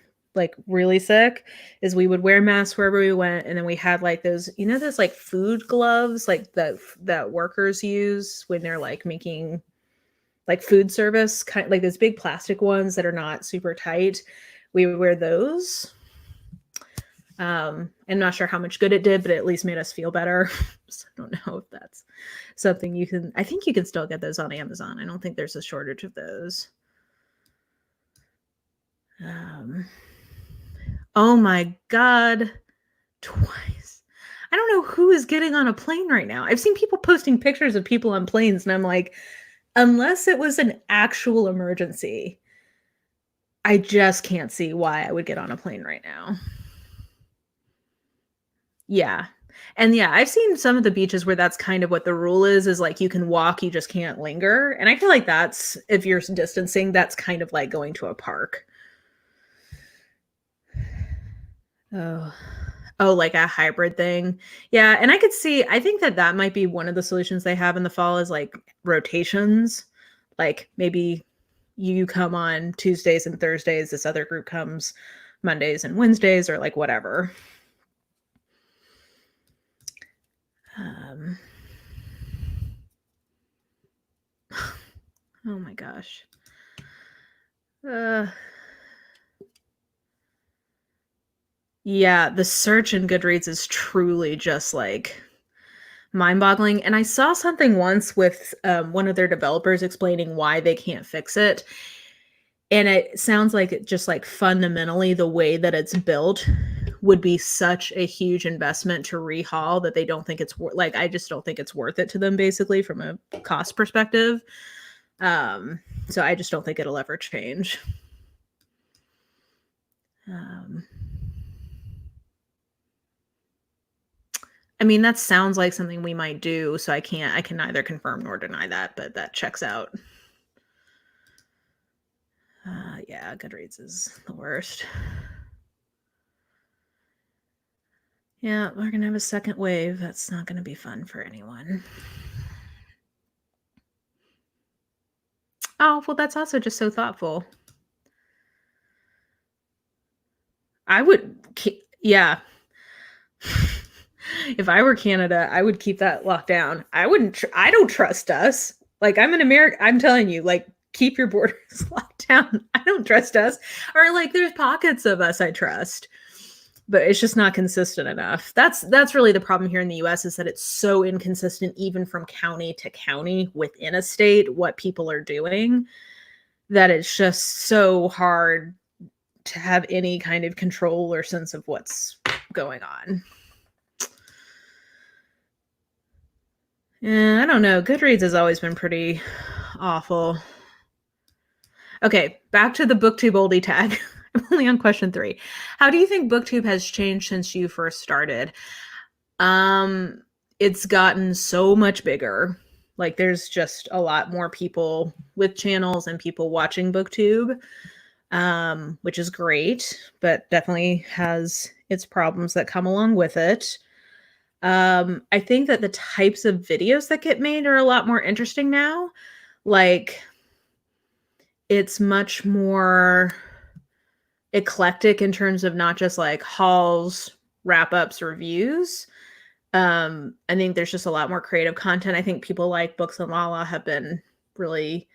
sick is we would wear masks wherever we went, and then we had like those, those like food gloves like that workers use when they're like making like food service, kind of like those big plastic ones that are not super tight. We would wear those. I'm not sure how much good it did, but it at least made us feel better. So I don't know if that's something I think you can still get those on Amazon. I don't think there's a shortage of those. Oh my God, twice. I don't know who is getting on a plane right now. I've seen people posting pictures of people on planes, and I'm like, unless it was an actual emergency, I just can't see why I would get on a plane right now. Yeah. And yeah, I've seen some of the beaches where that's kind of what the rule is like you can walk, you just can't linger. And I feel like that's, if you're distancing, that's kind of like going to a park. Oh, like a hybrid thing. Yeah, and I think that might be one of the solutions they have in the fall is like rotations. Like maybe you come on Tuesdays and Thursdays, this other group comes Mondays and Wednesdays, or like whatever. Oh my gosh. Yeah, the search in Goodreads is truly just like mind-boggling. And I saw something once with one of their developers explaining why they can't fix it. And it sounds like it just like fundamentally the way that it's built would be such a huge investment to rehaul that they don't think it's like, I just don't think it's worth it to them basically from a cost perspective. So I just don't think it'll ever change. I mean, that sounds like something we might do, so I can neither confirm nor deny that, but that checks out. Yeah, Goodreads is the worst. Yeah, we're gonna have a second wave. That's not gonna be fun for anyone. Oh, well, that's also just so thoughtful. I would, yeah. If I were Canada, I would keep that locked down. I don't trust us. Like, I'm an American. I'm telling you, like, keep your borders locked down. I don't trust us. Or like, there's pockets of us I trust, but it's just not consistent enough. That's really the problem here in the US is that it's so inconsistent, even from county to county within a state, what people are doing, that it's just so hard to have any kind of control or sense of what's going on. Yeah, I don't know. Goodreads has always been pretty awful. Okay, back to the Booktube Oldie Tag. I'm only on question 3. How do you think Booktube has changed since you first started? It's gotten so much bigger. Like, there's just a lot more people with channels and people watching Booktube, which is great, but definitely has its problems that come along with it. I think that the types of videos that get made are a lot more interesting now. Like, it's much more eclectic in terms of not just like hauls, wrap-ups, reviews. I think there's just a lot more creative content. I think people like Books and Lala have been really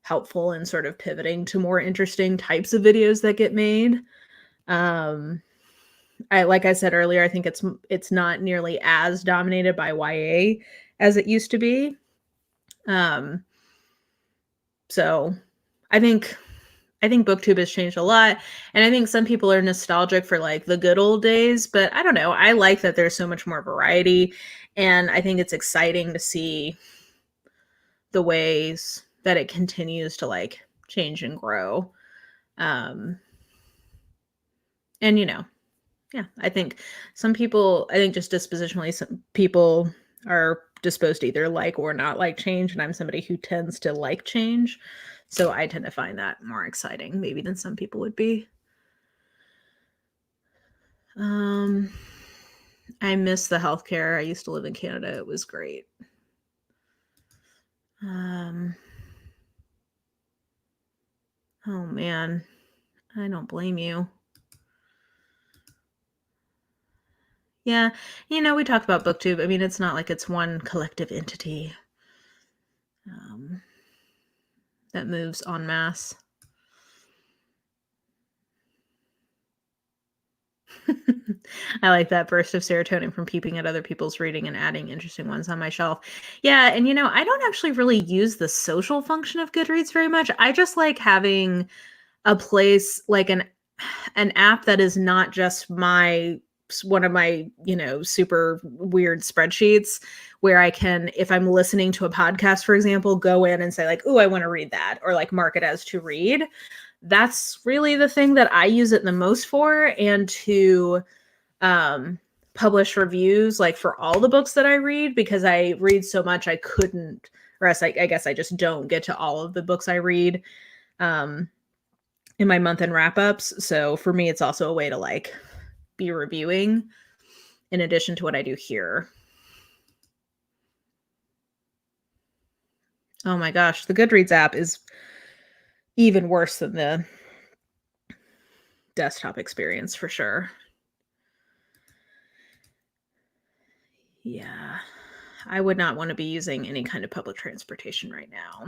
helpful in sort of pivoting to more interesting types of videos that get made. Like I said earlier, I think it's not nearly as dominated by YA as it used to be. So I think Booktube has changed a lot, and I think some people are nostalgic for like the good old days, but I don't know. I like that there's so much more variety, and I think it's exciting to see the ways that it continues to like change and grow. And yeah, I think just dispositionally, some people are disposed to either like or not like change, and I'm somebody who tends to like change. So I tend to find that more exciting maybe than some people would be. I miss the healthcare. I used to live in Canada. It was great. Oh man, I don't blame you. Yeah, we talked about Booktube. I mean, it's not like it's one collective entity that moves en masse. I like that burst of serotonin from peeping at other people's reading and adding interesting ones on my shelf. Yeah, and I don't actually really use the social function of Goodreads very much. I just like having a place like an app that is not just one of my, super weird spreadsheets where I can, if I'm listening to a podcast, for example, go in and say like, "Ooh, I want to read that," or like mark it as to read. That's really the thing that I use it the most for, and to publish reviews like for all the books that I read, because I read so much I couldn't, or else I guess I just don't get to all of the books I read in my month-end wrap-ups. So for me, it's also a way to like be reviewing in addition to what I do here. Oh my gosh, the Goodreads app is even worse than the desktop experience for sure. Yeah, I would not want to be using any kind of public transportation right now.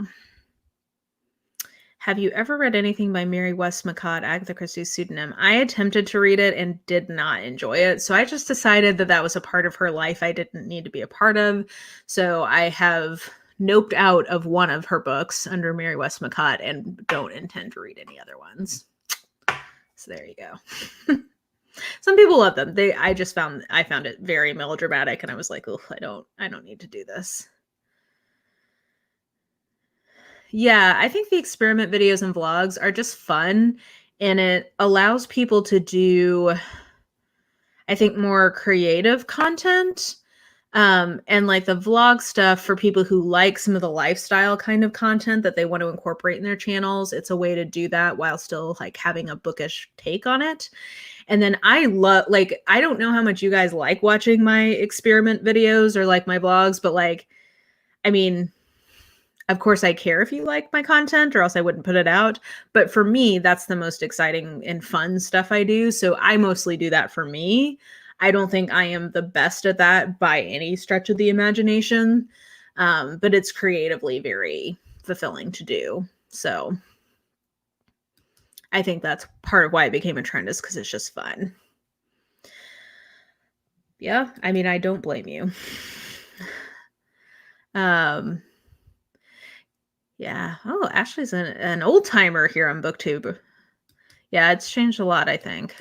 Have you ever read anything by Mary Westmacott, Agatha Christie's pseudonym? I attempted to read it and did not enjoy it. So I just decided that was a part of her life I didn't need to be a part of. So I have noped out of one of her books under Mary Westmacott and don't intend to read any other ones. So there you go. Some people love them. I found it very melodramatic, and I was like, "Oh, I don't need to do this." Yeah, I think the experiment videos and vlogs are just fun, and it allows people to do, I think, more creative content. And like the vlog stuff for people who like some of the lifestyle kind of content that they want to incorporate in their channels. It's a way to do that while still like having a bookish take on it. And then I love, like, I don't know how much you guys like watching my experiment videos or like my vlogs, but like, I mean, of course I care if you like my content or else I wouldn't put it out. But for me, that's the most exciting and fun stuff I do. So I mostly do that for me. I don't think I am the best at that by any stretch of the imagination. But it's creatively very fulfilling to do. So I think that's part of why it became a trend, is because it's just fun. Yeah, I mean, I don't blame you. Yeah. Oh, Ashley's an old timer here on Booktube. Yeah, it's changed a lot, I think.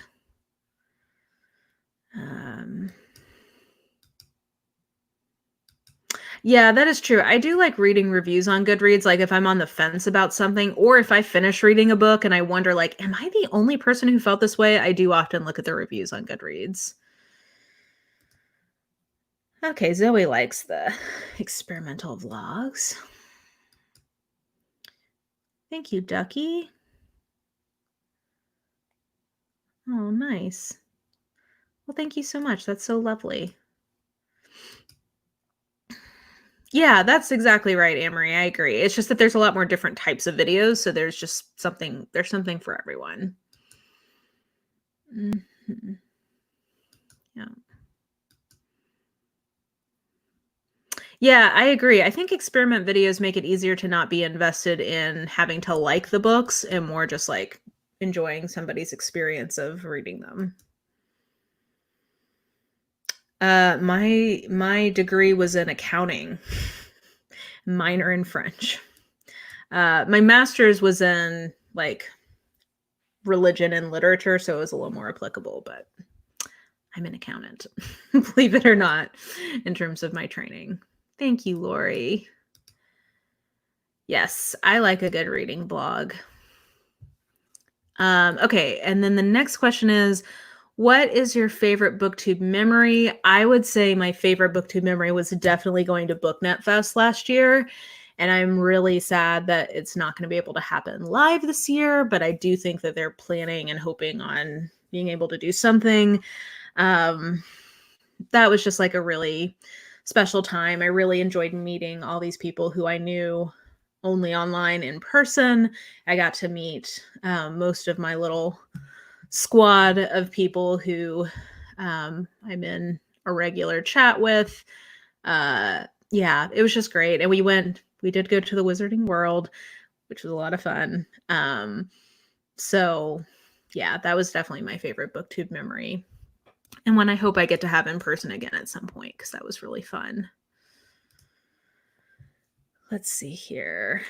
Yeah, that is true. I do like reading reviews on Goodreads, like if I'm on the fence about something, or if I finish reading a book and I wonder, like, am I the only person who felt this way? I do often look at the reviews on Goodreads. Okay, Zoe likes the experimental vlogs. Thank you, Ducky. Oh, nice. Well, thank you so much. That's so lovely. Yeah, that's exactly right, Amory. I agree. It's just that there's a lot more different types of videos, so there's something for everyone. Mhm. Yeah. Yeah, I agree. I think experiment videos make it easier to not be invested in having to like the books and more just like enjoying somebody's experience of reading them. My degree was in accounting, minor in French. My master's was in like religion and literature, so it was a little more applicable, but I'm an accountant, believe it or not, in terms of my training. Thank you, Lori. Yes, I like a good reading blog. Okay, and then the next question is, What is your favorite Booktube memory? I would say my favorite Booktube memory was definitely going to BookNet Fest last year. And I'm really sad that it's not going to be able to happen live this year, but I do think that they're planning and hoping on being able to do something. That was just like a really special time. I really enjoyed meeting all these people who I knew only online in person. I got to meet most of my little squad of people who I'm in a regular chat with. Yeah, it was just great. And we did go to the Wizarding World, which was a lot of fun. So yeah, that was definitely my favorite Booktube memory. And one I hope I get to have in person again at some point, because that was really fun. Let's see here.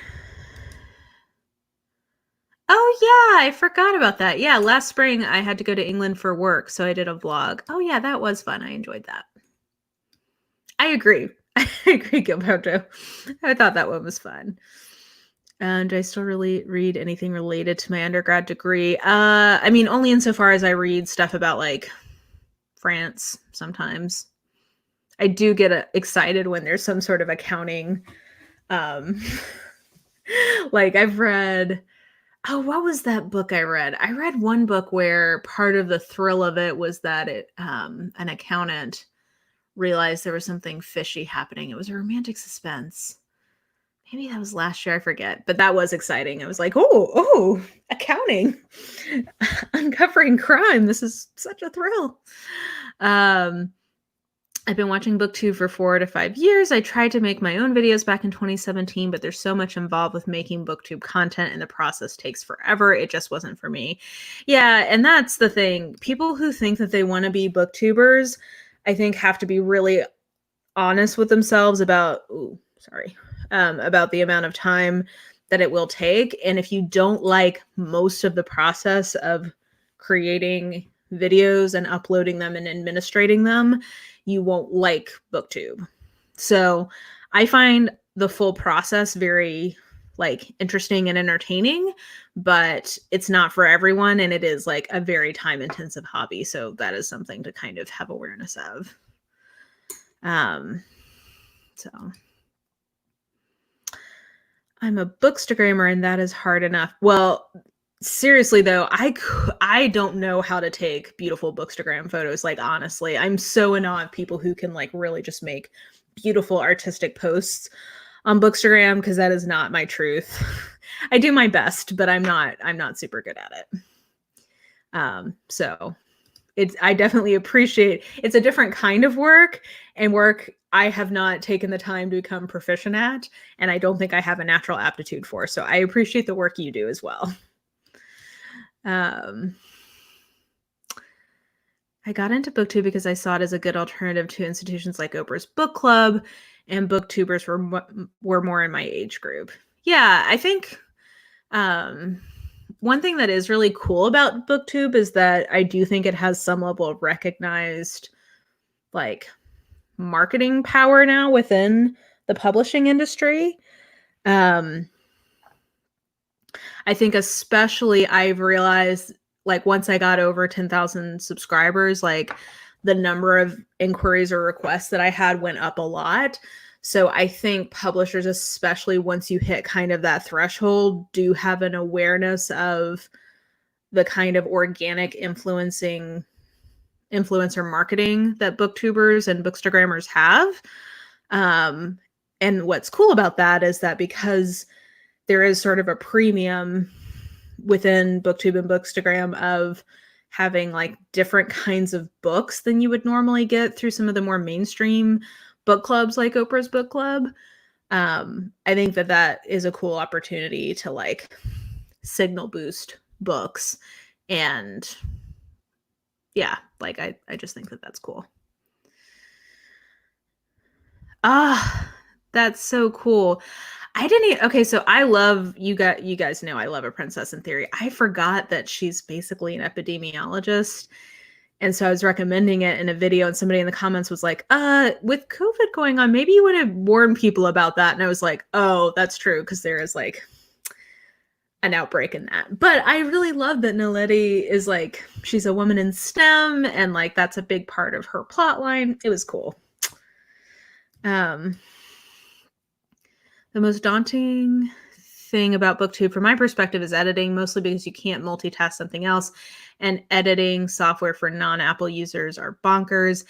Oh yeah, I forgot about that. Yeah, last spring I had to go to England for work, so I did a vlog. Oh yeah, that was fun. I enjoyed that. I agree. I agree, Gilberto. I thought that one was fun. And do I still really read anything related to my undergrad degree? I mean, only insofar as I read stuff about like France sometimes. I do get excited when there's some sort of accounting. Like I've read, oh, what was that book I read? I read one book where part of the thrill of it was that an accountant realized there was something fishy happening. It was a romantic suspense. Maybe that was last year, I forget, but that was exciting. I was like, oh, accounting, uncovering crime. This is such a thrill. I've been watching Booktube for 4 to 5 years. I tried to make my own videos back in 2017, but there's so much involved with making Booktube content and the process takes forever. It just wasn't for me. Yeah, and that's the thing. People who think that they want to be Booktubers, I think have to be really honest with themselves about, about the amount of time that it will take. And if you don't like most of the process of creating videos and uploading them and administrating them, you won't like Booktube. So I find the full process very like interesting and entertaining, but it's not for everyone. And it is like a very time intensive hobby. So that is something to kind of have awareness of. So I'm a bookstagrammer and that is hard enough. Well, seriously though, I don't know how to take beautiful bookstagram photos. Like honestly, I'm so in awe of people who can like really just make beautiful artistic posts on Bookstagram, because that is not my truth. I do my best, but I'm not super good at it. So I definitely appreciate it's a different kind of work, and work I have not taken the time to become proficient at, and I don't think I have a natural aptitude for. So I appreciate the work you do as well. I got into Booktube because I saw it as a good alternative to institutions like Oprah's Book Club, and Booktubers were more in my age group. Yeah, I think one thing that is really cool about Booktube is that I do think it has some level of recognized like marketing power now within the publishing industry. I think especially I've realized like once I got over 10,000 subscribers, like the number of inquiries or requests that I had went up a lot. So I think publishers, especially once you hit kind of that threshold, do have an awareness of the kind of organic influencer marketing that booktubers and bookstagrammers have. And what's cool about that is that because there is sort of a premium within Booktube and Bookstagram of having like different kinds of books than you would normally get through some of the more mainstream book clubs like Oprah's Book Club. I think that is a cool opportunity to like signal boost books. And yeah, like I just think that that's cool. That's so cool. Okay, so I love, you guys know I love A Princess in Theory. I forgot that she's basically an epidemiologist. And so I was recommending it in a video, and somebody in the comments was like, with COVID going on, maybe you want to warn people about that. And I was like, oh, that's true. Because there is like an outbreak in that. But I really love that Naledi is like, she's a woman in STEM, and like that's a big part of her plot line. It was cool. The most daunting thing about Booktube from my perspective is editing, mostly because you can't multitask something else, and editing software for non-Apple users are bonkers.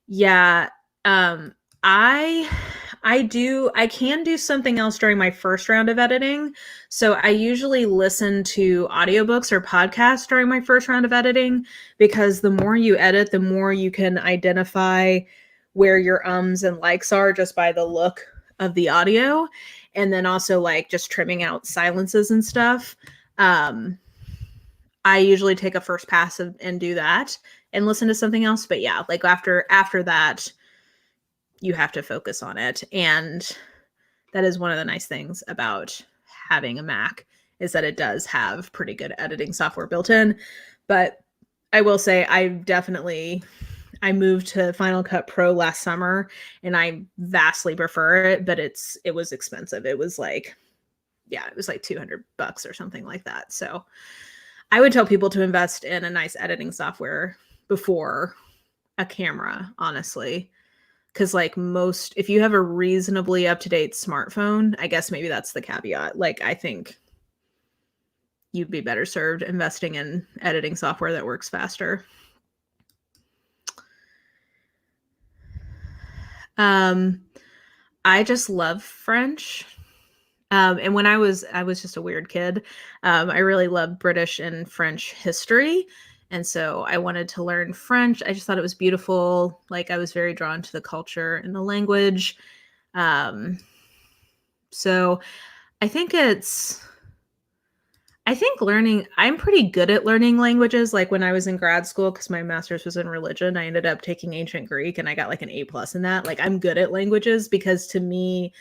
Yeah, I can do something else during my first round of editing. So I usually listen to audiobooks or podcasts during my first round of editing, because the more you edit, the more you can identify where your ums and likes are just by the look of the audio. And then also like just trimming out silences and stuff. I usually take a first pass and do that and listen to something else. But yeah, like after that, you have to focus on it. And that is one of the nice things about having a Mac, is that it does have pretty good editing software built in. But I will say I moved to Final Cut Pro last summer, and I vastly prefer it, but it was expensive. It was like $200 or something like that. So I would tell people to invest in a nice editing software before a camera, honestly. Because like if you have a reasonably up-to-date smartphone, I guess maybe that's the caveat. Like I think you'd be better served investing in editing software that works faster. I just love French. And when I was just a weird kid. I really loved British and French history. And so I wanted to learn French. I just thought it was beautiful. Like I was very drawn to the culture and the language. So I think I'm pretty good at learning languages. Like when I was in grad school, because my master's was in religion, I ended up taking ancient Greek and I got like an A+ in that. Like I'm good at languages because to me,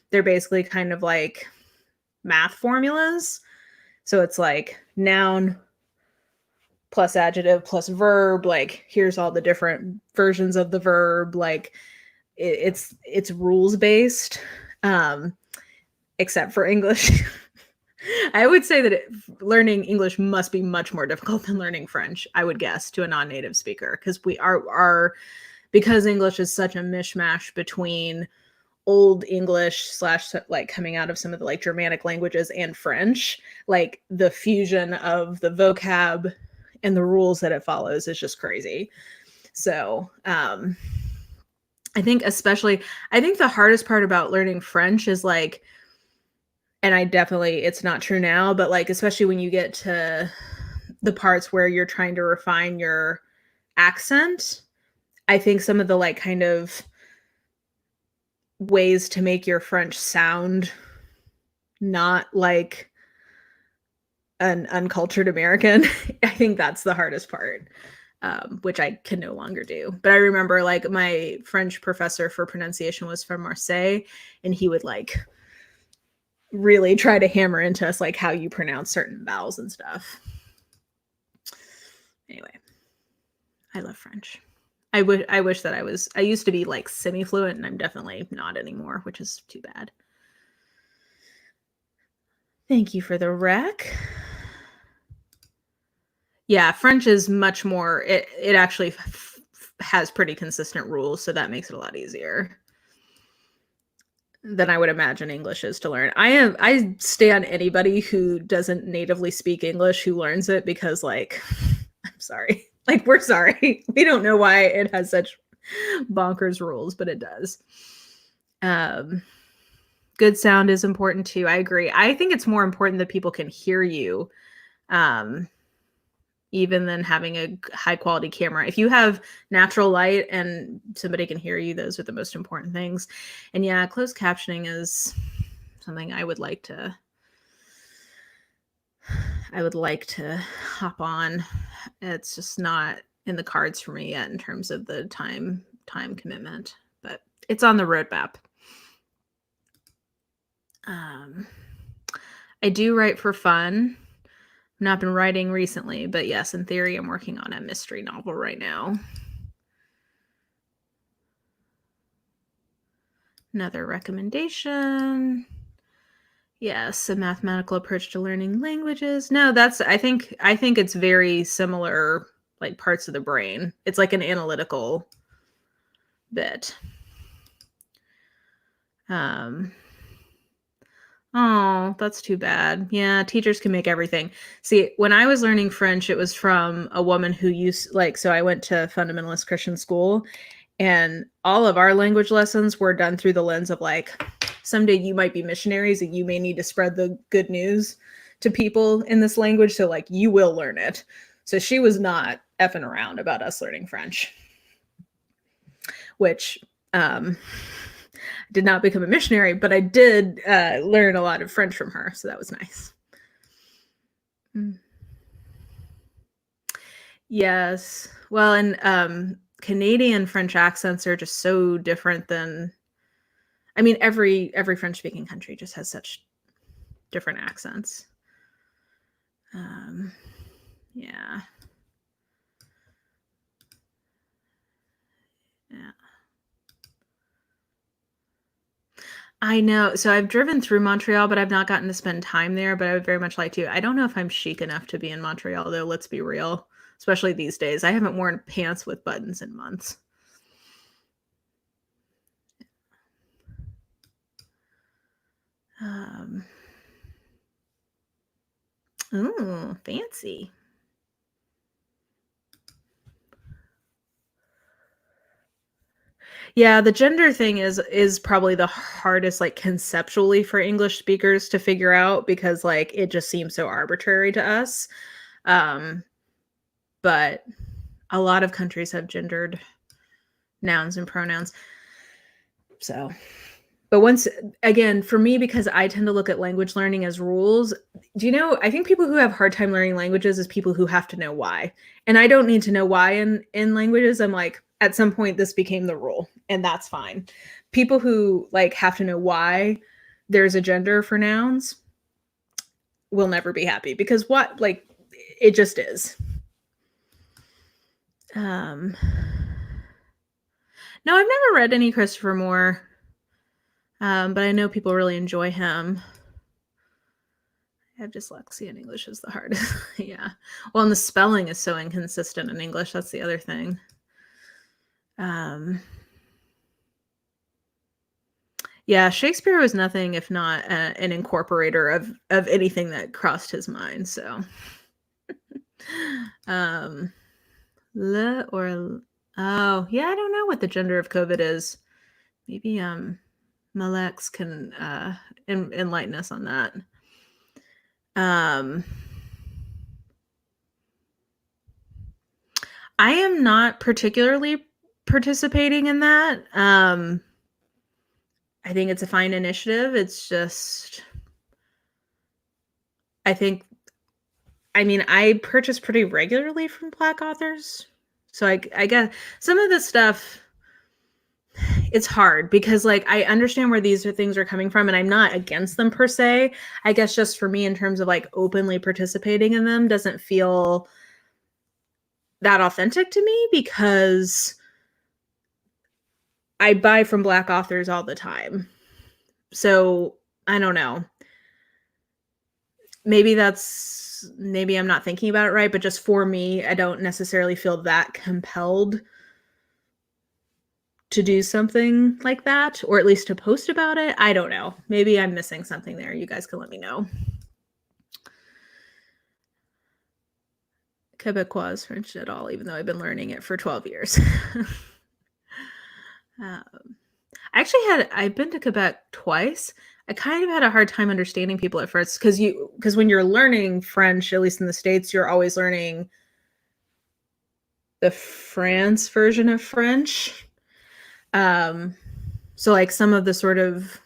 they're basically kind of like math formulas. So it's like noun plus adjective plus verb. Like here's all the different versions of the verb. Like it's rules based, except for English. I would say that learning English must be much more difficult than learning French, I would guess, to a non-native speaker, because because English is such a mishmash between Old English / like coming out of some of the like Germanic languages and French. Like the fusion of the vocab and the rules that it follows is just crazy. So I think the hardest part about learning French is like, and it's not true now, but like, especially when you get to the parts where you're trying to refine your accent, I think some of the like kind of ways to make your French sound not like an uncultured American, I think that's the hardest part, which I can no longer do. But I remember like my French professor for pronunciation was from Marseille, and he would like really try to hammer into us like how you pronounce certain vowels and stuff. Anyway, I love French. I wish that I used to be like semi-fluent, and I'm definitely not anymore, which is too bad. Thank you for the rec. Yeah, French is much more, it actually has pretty consistent rules, so that makes it a lot easier than I would imagine English is to learn. I stand anybody who doesn't natively speak English who learns it, because like, I'm sorry. Like, we're sorry. We don't know why it has such bonkers rules, but it does. Good sound is important too. I agree. I think it's more important that people can hear you, even than having a high quality camera. If you have natural light and somebody can hear you, those are the most important things. And yeah, closed captioning is something I would like to hop on. It's just not in the cards for me yet in terms of the time commitment, but it's on the roadmap. I do write for fun. I've not been writing recently, but yes, in theory, I'm working on a mystery novel right now. Another recommendation. Yes, a mathematical approach to learning languages. No, that's I think it's very similar, like, parts of the brain. It's like an analytical bit. Um, oh, that's too bad. Yeah, teachers can make everything. See, when I was learning French, it was from a woman who used like so I went to fundamentalist Christian school, and all of our language lessons were done through the lens of like, someday you might be missionaries and you may need to spread the good news to people in this language. So like you will learn it. So she was not effing around about us learning French, which did not become a missionary, but I did learn a lot of French from her. So that was nice. Yes. Well, and Canadian French accents are just so different than, I mean, every French speaking country just has such different accents. Yeah. Yeah. I know. So I've driven through Montreal, but I've not gotten to spend time there, but I would very much like to. I don't know if I'm chic enough to be in Montreal, though, let's be real, especially these days. I haven't worn pants with buttons in months. Ooh, fancy. Yeah, the gender thing is probably the hardest, like, conceptually for English speakers to figure out because, like, it just seems so arbitrary to us. Um, but a lot of countries have gendered nouns and pronouns. So, but once again, for me, because I tend to look at language learning as rules, do you know, I think people who have hard time learning languages is people who have to know why. And I don't need to know why in languages. I'm like, at some point this became the rule, and that's fine. People who like have to know why there's a gender for nouns will never be happy because what, like, it just is. No, I've never read any Christopher Moore. But I know people really enjoy him. I have dyslexia and English is the hardest. Yeah. Well, and the spelling is so inconsistent in English. That's the other thing. Yeah, Shakespeare was nothing if not an incorporator of anything that crossed his mind. So, le or oh yeah, I don't know what the gender of COVID is. Maybe Malex can enlighten us on that. I am not particularly participating in that. I think it's a fine initiative. It's just, I mean, I purchase pretty regularly from Black authors. So I guess some of the stuff, it's hard because like I understand where these things are coming from and I'm not against them per se. I guess just for me in terms of like openly participating in them doesn't feel that authentic to me because I buy from Black authors all the time. So I don't know. Maybe I'm not thinking about it right, but just for me, I don't necessarily feel that compelled to do something like that, or at least to post about it. I don't know. Maybe I'm missing something there. You guys can let me know. Quebecois French at all, even though I've been learning it for 12 years. I've been to Quebec twice. I kind of had a hard time understanding people at first because when you're learning French, at least in the States, you're always learning the France version of French. So like some of the sort of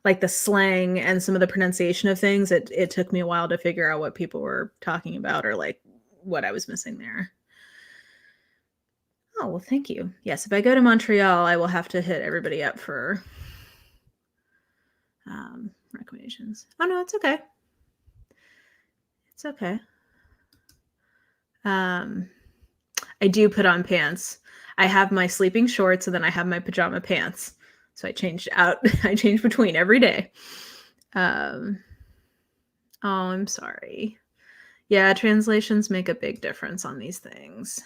like the slang and some of the pronunciation of things, it took me a while to figure out what people were talking about or like what I was missing there. Oh, well, thank you. Yes, if I go to Montreal, I will have to hit everybody up for recommendations. Oh, no, it's okay. It's okay. I do put on pants. I have my sleeping shorts and then I have my pajama pants. So I change between every day. Um, oh, I'm sorry. Yeah, translations make a big difference on these things.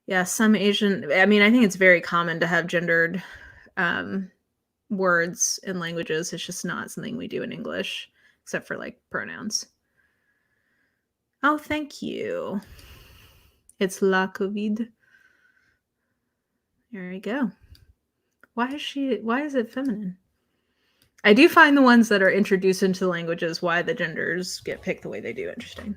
Yeah, some Asian, I mean, I think it's very common to have gendered words in languages. It's just not something we do in English, except for like pronouns. Oh, thank you. It's la COVID. There we go. Why is it feminine? I do find the ones that are introduced into languages, why the genders get picked the way they do, interesting.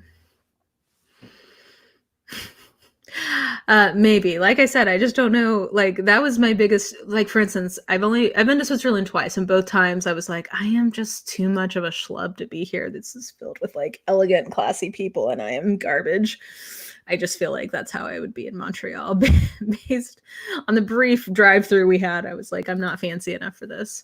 Maybe. Like I said, I just don't know. Like, that was my biggest, like, for instance, I've been to Switzerland twice, and both times I was like, I am just too much of a schlub to be here. This is filled with like elegant, classy people, and I am garbage. I just feel like that's how I would be in Montreal. Based on the brief drive-through we had, I was like, I'm not fancy enough for this.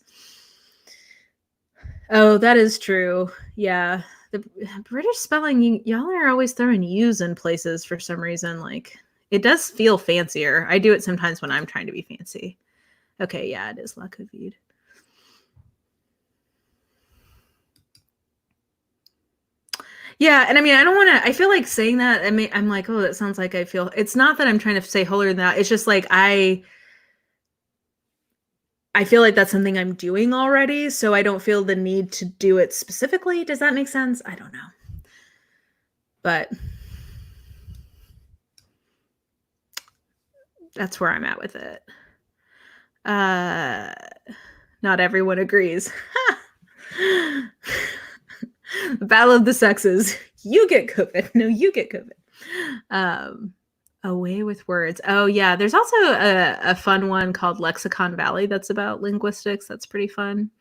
Oh, that is true. Yeah. The British spelling, y'all are always throwing U's in places for some reason. Like, it does feel fancier. I do it sometimes when I'm trying to be fancy. Okay, yeah, it is La Covid. Yeah, and I mean, I don't want to, I feel like saying that, I mean, I'm like, oh, that sounds like I feel, it's not that I'm trying to say holier than that. It's just like, I feel like that's something I'm doing already, so I don't feel the need to do it specifically. Does that make sense? I don't know. But that's where I'm at with it. Not everyone agrees. The battle of the sexes. You get COVID. No, you get COVID. Away with words. Oh yeah, there's also a fun one called Lexicon Valley that's about linguistics. That's pretty fun.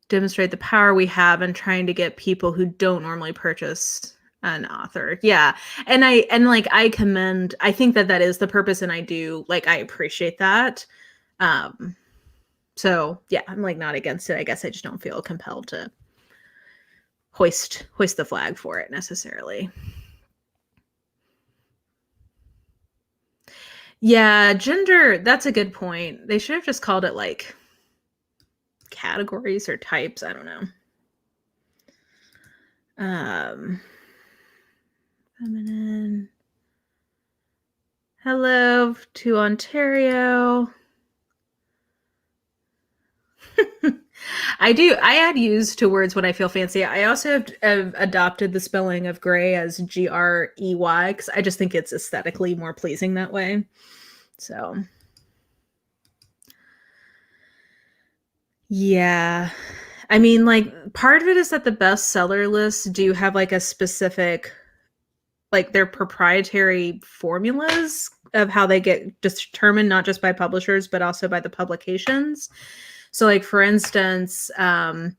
Demonstrate the power we have in trying to get people who don't normally purchase an author. Yeah. And I commend, I think that is the purpose, and I do, like, I appreciate that. So yeah, I'm like not against it. I guess I just don't feel compelled to hoist the flag for it necessarily. Yeah, gender, that's a good point. They should have just called it like categories or types. I don't know. Feminine. Hello to Ontario. I add U's to words when I feel fancy. I also have adopted the spelling of gray as Grey, because I just think it's aesthetically more pleasing that way. So yeah. I mean, like, part of it is that the bestseller lists do have like a specific, like, their proprietary formulas of how they get determined, not just by publishers, but also by the publications. So, like, for instance, who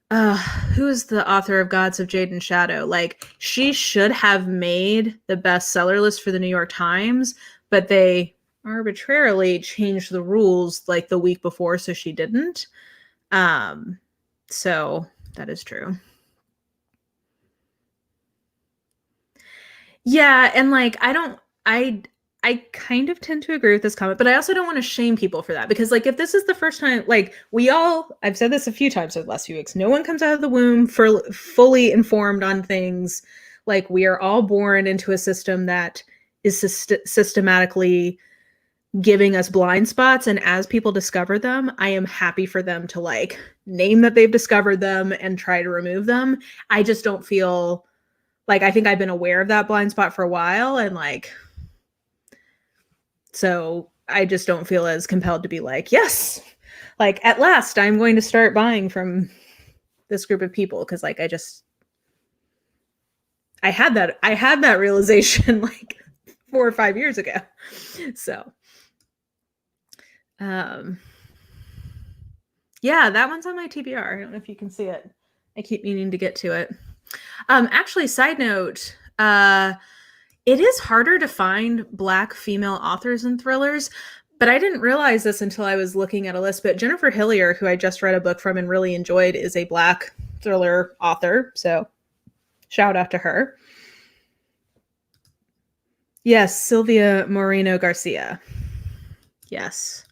is the author of Gods of Jade and Shadow? Like, she should have made the bestseller list for the New York Times, but they arbitrarily changed the rules like the week before, so she didn't. So that is true. Yeah, and like I kind of tend to agree with this comment, but I also don't want to shame people for that, because like if this is the first time, like, I've said this a few times over the last few weeks, no one comes out of the womb for fully informed on things. Like, we are all born into a system that is systematically giving us blind spots, and as people discover them, I am happy for them to like name that they've discovered them and try to remove them. I just don't feel like, I think I've been aware of that blind spot for a while, and like, so I just don't feel as compelled to be like, yes, like, at last I'm going to start buying from this group of people, because like I had that realization like 4 or 5 years ago. So yeah, that one's on my TBR. I don't know if you can see it. I keep meaning to get to it. Actually, side note, it is harder to find Black female authors in thrillers, but I didn't realize this until I was looking at a list. But Jennifer Hillier, who I just read a book from and really enjoyed, is a Black thriller author. So shout out to her. Yes, Sylvia Moreno Garcia. Yes.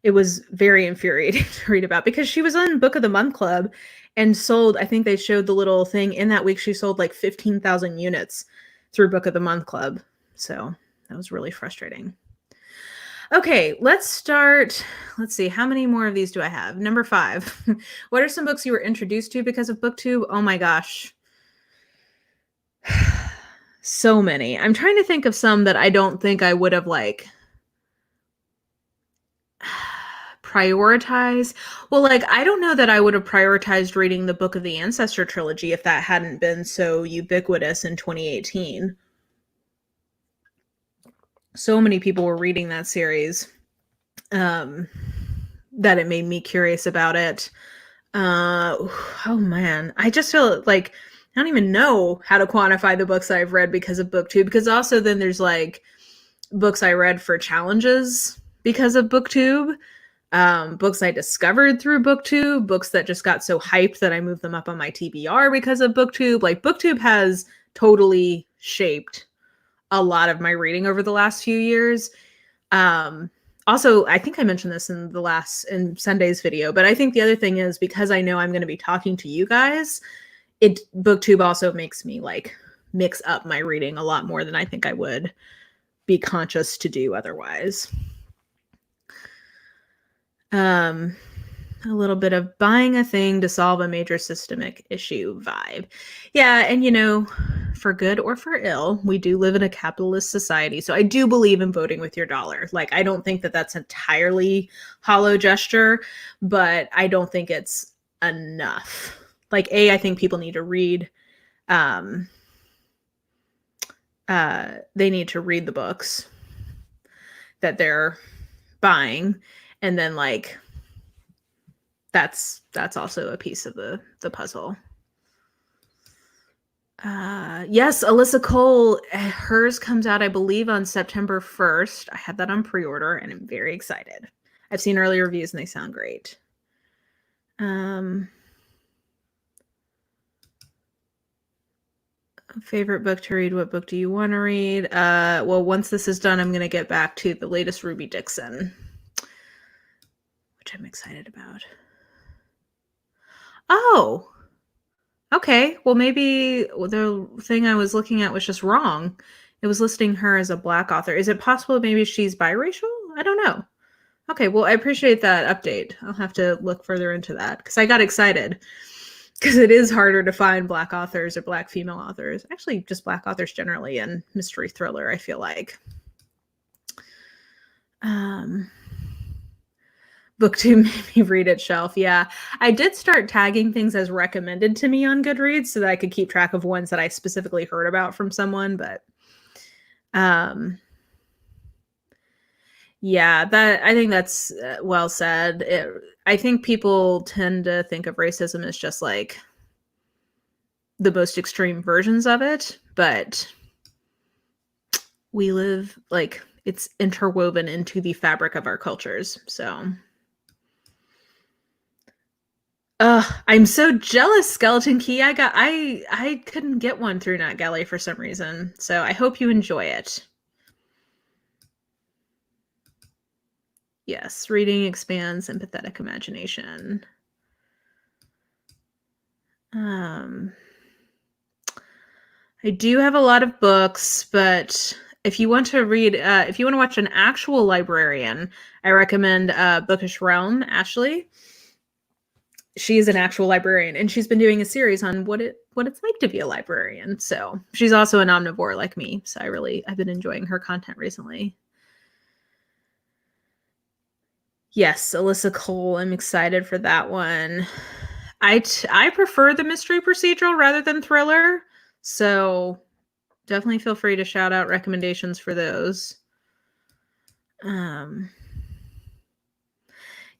it was very infuriating to read about because she was on Book of the Month Club and sold, I think they showed the little thing in that week, she sold like 15,000 units through Book of the Month Club. So that was really frustrating. Okay, let's start. Let's see. How many more of these do I have? Number 5. What are some books you were introduced to because of Booktube? Oh my gosh. So many. I'm trying to think of some that I don't think I would have like prioritized. Well, like, I don't know that I would have prioritized reading the Book of the Ancestor trilogy if that hadn't been so ubiquitous in 2018. So many people were reading that series that it made me curious about it. Oh man, I just feel like I don't even know how to quantify the books I've read because of Booktube, because also then there's like books I read for challenges because of Booktube, books I discovered through Booktube, books that just got so hyped that I moved them up on my TBR because of Booktube. Like, Booktube has totally shaped a lot of my reading over the last few years. Also, I think I mentioned this in Sunday's video, but I think the other thing is because I know I'm going to be talking to you guys, Booktube also makes me like mix up my reading a lot more than I think I would be conscious to do otherwise. A little bit of buying a thing to solve a major systemic issue vibe. Yeah, and for good or for ill, we do live in a capitalist society. So I do believe in voting with your dollar. Like, I don't think that that's entirely hollow gesture, but I don't think it's enough. Like, I think people need to read. They need to read the books that they're buying, and then like that's also a piece of the puzzle. Yes, Alyssa Cole, hers comes out, I believe, on September 1st. I have that on pre-order and I'm very excited. I've seen early reviews and they sound great. Favorite book to read? What book do you want to read? Well, once this is done, I'm going to get back to the latest Ruby Dixon, which I'm excited about. Oh, okay. Well, maybe the thing I was looking at was just wrong. It was listing her as a Black author. Is it possible maybe she's biracial? I don't know. Okay, well, I appreciate that update. I'll have to look further into that because I got excited because it is harder to find Black authors or Black female authors. Actually, just Black authors generally in mystery thriller, I feel like. Booktube made me read it shelf. Yeah, I did start tagging things as recommended to me on Goodreads so that I could keep track of ones that I specifically heard about from someone. But yeah, I think that's well said. I think people tend to think of racism as just like the most extreme versions of it, but we live like it's interwoven into the fabric of our cultures. So I'm so jealous, Skeleton Key. I couldn't get one through NetGalley for some reason. So I hope you enjoy it. Yes, reading expands empathetic imagination. I do have a lot of books, but if you want to read, if you want to watch an actual librarian, I recommend Bookish Realm, Ashley. She is an actual librarian, and she's been doing a series on what it's like to be a librarian. So she's also an omnivore like me. So I've been enjoying her content recently. Yes, Alyssa Cole. I'm excited for that one. I prefer the mystery procedural rather than thriller. So definitely feel free to shout out recommendations for those.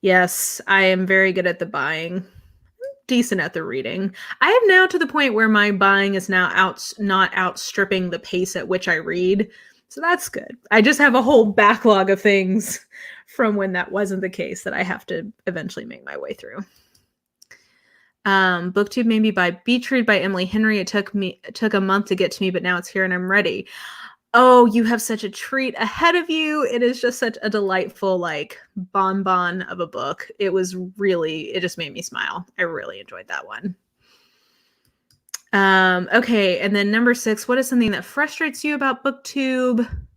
Yes, I am very good at the buying. Decent at the reading. I am now to the point where my buying is now not outstripping the pace at which I read. So that's good. I just have a whole backlog of things from when that wasn't the case that I have to eventually make my way through. Booktube made me buy Beach Read by Emily Henry. It took a month to get to me, but now it's here and I'm ready. Oh, you have such a treat ahead of you. It is just such a delightful, like, bonbon of a book. It just made me smile. I really enjoyed that one. Okay, and then number 6, what is something that frustrates you about Booktube? I'm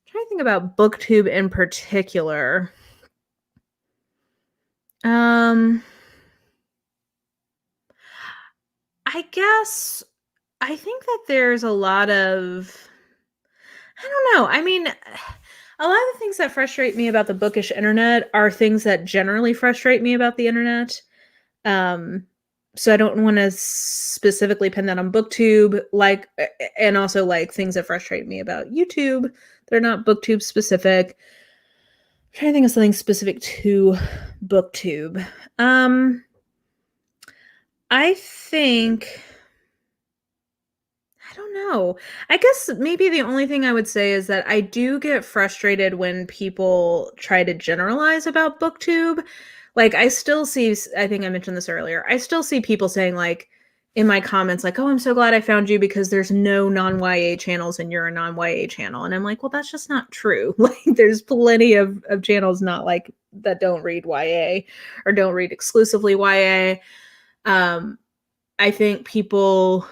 trying to think about Booktube in particular. I guess I think that there's a lot of I don't know. I mean, a lot of the things that frustrate me about the bookish internet are things that generally frustrate me about the internet. Um, so I don't want to specifically pin that on Booktube, and also like things that frustrate me about YouTube. They're not Booktube specific. I'm trying to think of something specific to Booktube. I think I don't know. I guess maybe the only thing I would say is that I do get frustrated when people try to generalize about Booktube. Like, I still see, I think I mentioned this earlier, I still see people saying, like, in my comments, like, oh, I'm so glad I found you because there's no non YA channels and you're a non YA channel. And I'm like, well, that's just not true. Like, there's plenty of channels not like that don't read YA or don't read exclusively YA. I think people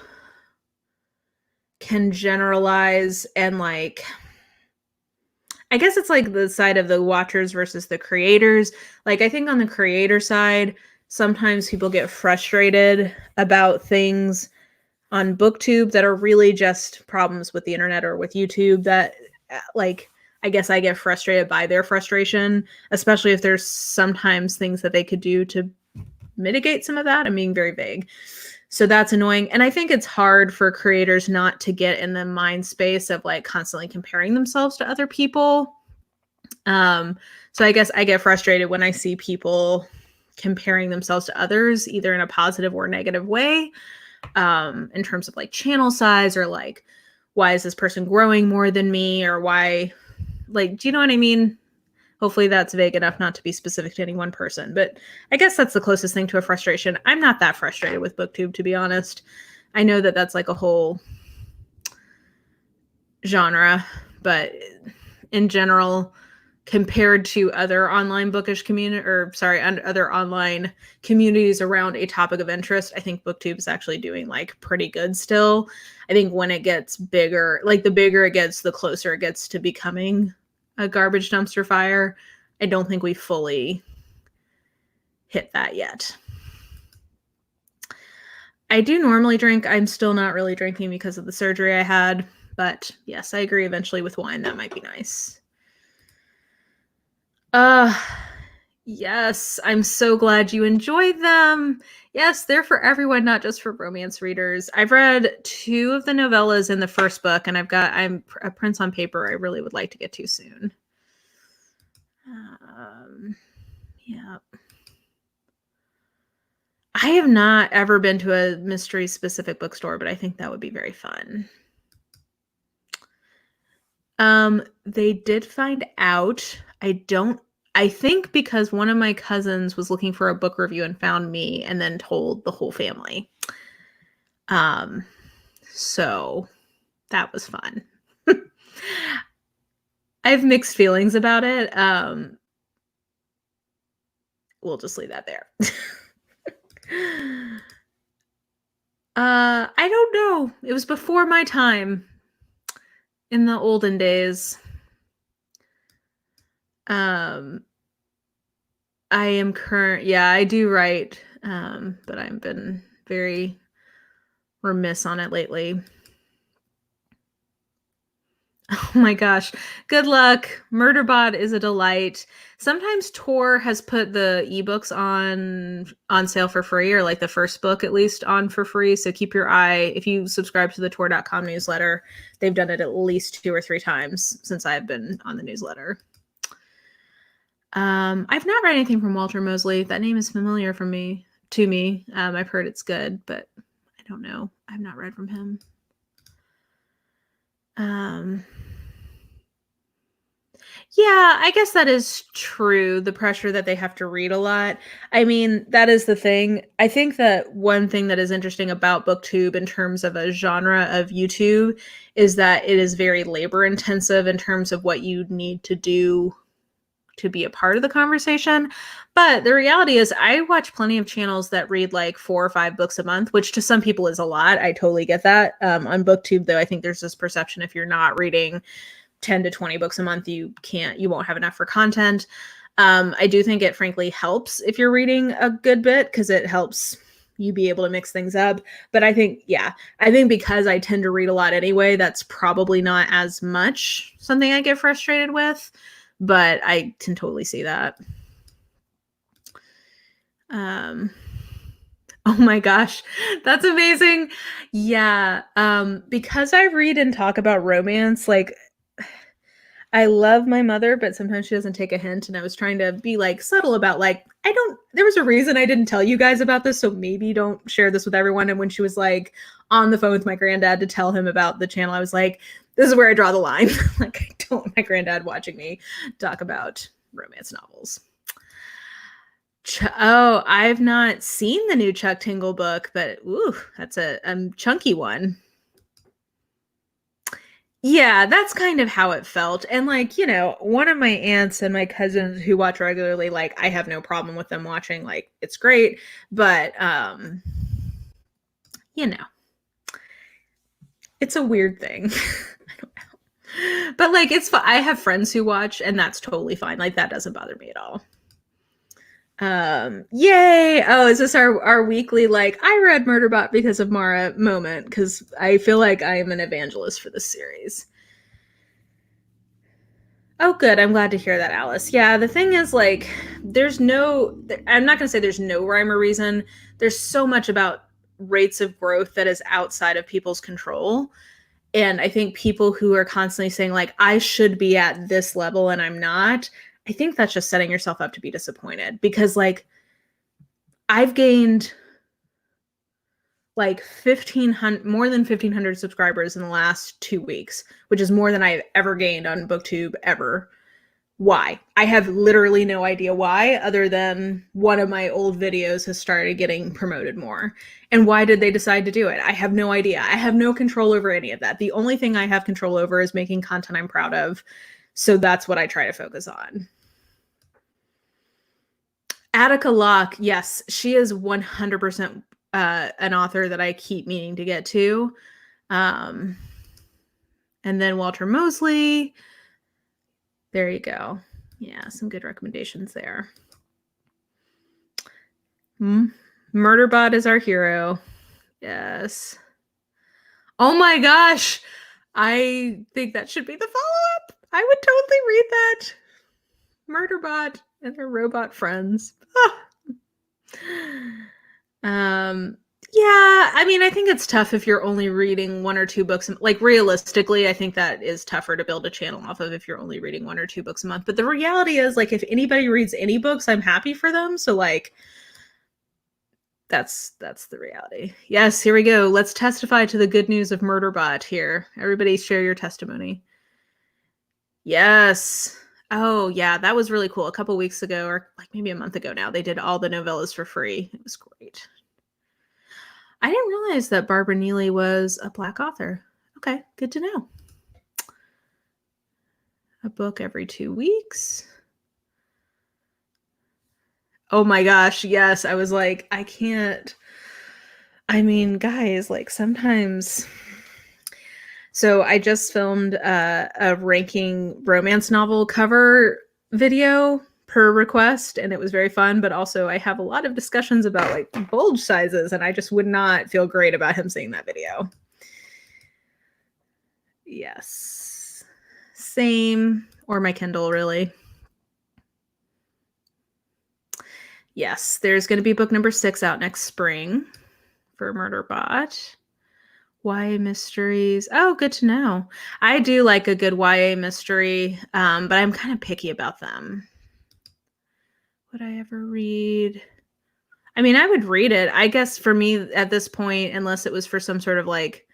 can generalize and like I guess it's like the side of the watchers versus the creators. Like I think on the creator side, sometimes people get frustrated about things on Booktube that are really just problems with the internet or with YouTube that like I guess I get frustrated by their frustration, especially if there's sometimes things that they could do to mitigate some of that. I'm being very vague. So that's annoying. And I think it's hard for creators not to get in the mind space of like constantly comparing themselves to other people. So I guess I get frustrated when I see people comparing themselves to others, either in a positive or negative way, in terms of like channel size or like, why is this person growing more than me? Or why, like, do you know what I mean? Hopefully that's vague enough not to be specific to any one person, but I guess that's the closest thing to a frustration. I'm not that frustrated with Booktube, to be honest. I know that that's like a whole genre, but in general, compared to other online bookish community, other online communities around a topic of interest, I think Booktube is actually doing like pretty good still. I think when it gets bigger, like the bigger it gets, the closer it gets to becoming a garbage dumpster fire. I don't think we fully hit that yet. I do normally drink. I'm still not really drinking because of the surgery I had, but yes, I agree eventually with wine. That might be nice. Yes, I'm so glad you enjoyed them. Yes, they're for everyone, not just for romance readers. I've read 2 of the novellas in the first book, and I'm a Prince on Paper I really would like to get to soon. Yeah. I have not ever been to a mystery specific bookstore, but I think that would be very fun. They did find out. I think because one of my cousins was looking for a book review and found me and then told the whole family. So that was fun. I have mixed feelings about it. We'll just leave that there. I don't know. It was before my time. In the olden days. I do write, but I've been very remiss on it lately. Oh my gosh. Good luck. Murderbot is a delight. Sometimes Tor has put the ebooks on sale for free, or like the first book at least on for free. So keep your eye. If you subscribe to the Tor.com newsletter, they've done it at least 2 or 3 times since I've been on the newsletter. I've not read anything from Walter Mosley. That name is familiar to me. I've heard it's good, but I don't know. I've not read from him. Yeah, I guess that is true, the pressure that they have to read a lot. I mean, that is the thing. I think that one thing that is interesting about BookTube in terms of a genre of YouTube is that it is very labor intensive in terms of what you need to do to be a part of the conversation. But the reality is I watch plenty of channels that read like 4 or 5 books a month, which to some people is a lot. I totally get that. On BookTube, though, I think there's this perception if you're not reading 10 to 20 books a month, you won't have enough for content. I do think it frankly helps if you're reading a good bit because it helps you be able to mix things up. But I think because I tend to read a lot anyway, that's probably not as much something I get frustrated with, but I can totally see that. Oh my gosh, that's amazing. Yeah. Because I read and talk about romance, like I love my mother, but sometimes she doesn't take a hint. And I was trying to be like subtle about like, there was a reason I didn't tell you guys about this. So maybe don't share this with everyone. And when she was like on the phone with my granddad to tell him about the channel, I was like, this is where I draw the line. Like, I don't want my granddad watching me talk about romance novels. Oh, I've not seen the new Chuck Tingle book, but ooh, that's a chunky one. Yeah, that's kind of how it felt. And like, one of my aunts and my cousins who watch regularly, like I have no problem with them watching, like it's great, but it's a weird thing. I don't know. But like it's I have friends who watch and that's totally fine. Like that doesn't bother me at all. Yay. Oh, is this our weekly like I read Murderbot because of Mara moment? Because I feel like I am an evangelist for this series. Oh, good. I'm glad to hear that, Alice. Yeah, the thing is, like, I'm not going to say there's no rhyme or reason. There's so much about rates of growth that is outside of people's control. And I think people who are constantly saying, like, I should be at this level and I'm not, I think that's just setting yourself up to be disappointed. Because, like, I've gained like more than 1,500 subscribers in the last 2 weeks, which is more than I've ever gained on BookTube ever. Why? I have literally no idea why, other than one of my old videos has started getting promoted more. And why did they decide to do it? I have no idea. I have no control over any of that. The only thing I have control over is making content I'm proud of. So that's what I try to focus on. Attica Locke, yes, she is 100% an author that I keep meaning to get to. And then Walter Mosley. There you go. Yeah, some good recommendations there. Murderbot is our hero. Yes. Oh my gosh. I think that should be the follow-up. I would totally read that. Murderbot and their robot friends. Yeah, I mean, I think it's tough if you're only reading 1 or 2 books. Like, realistically, I think that is tougher to build a channel off of if you're only reading 1 or 2 books a month. But the reality is, like, if anybody reads any books, I'm happy for them. So, like, that's the reality. Yes, here we go. Let's testify to the good news of Murderbot here. Everybody share your testimony. Yes. Oh, yeah, that was really cool. A couple weeks ago, or like maybe a month ago now, they did all the novellas for free. It was great. I didn't realize that Barbara Neely was a Black author. Okay, good to know. A book every 2 weeks. Oh my gosh, yes. I was like, I can't. I mean, guys, like sometimes. So I just filmed a ranking romance novel cover video per request, and it was very fun, but also I have a lot of discussions about like bulge sizes, and I just would not feel great about him seeing that video. Yes. Same. Or my Kindle, really. Yes, there's going to be book number 6 out next spring for Murderbot. YA mysteries. Oh, good to know. I do like a good YA mystery, but I'm kind of picky about them. Would I ever read? I mean, I would read it. I guess for me at this point, unless it was for some sort of like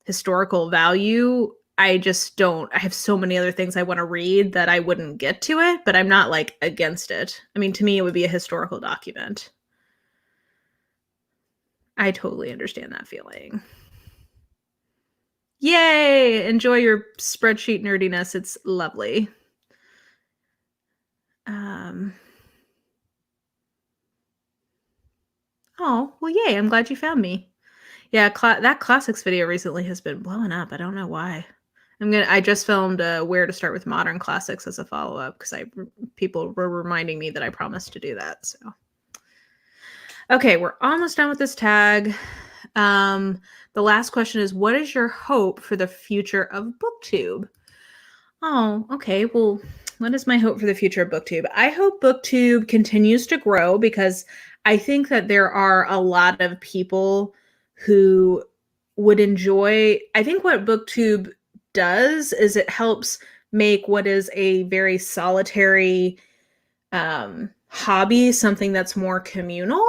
historical value, I just don't. I have so many other things I want to read that I wouldn't get to it, but I'm not like against it. I mean, to me, it would be a historical document. I totally understand that feeling. Yay! Enjoy your spreadsheet nerdiness. It's lovely. Oh, well, yay. I'm glad you found me. Yeah, that classics video recently has been blowing up. I don't know why. I just filmed where to start with modern classics as a follow-up because people were reminding me that I promised to do that. So, okay, we're almost done with this tag. The last question is, what is your hope for the future of Booktube? Oh, okay. Well, what is my hope for the future of Booktube? I hope Booktube continues to grow because I think that there are a lot of people who would enjoy. I think what Booktube does is it helps make what is a very solitary hobby something that's more communal.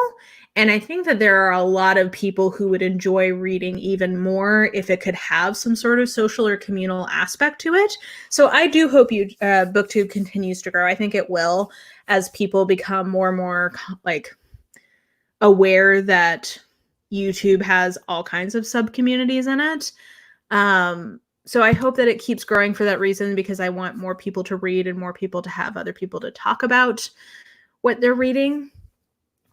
And I think that there are a lot of people who would enjoy reading even more if it could have some sort of social or communal aspect to it. So I do hope Booktube continues to grow. I think it will as people become more and more like aware that YouTube has all kinds of sub-communities in it. So I hope that it keeps growing for that reason because I want more people to read and more people to have other people to talk about what they're reading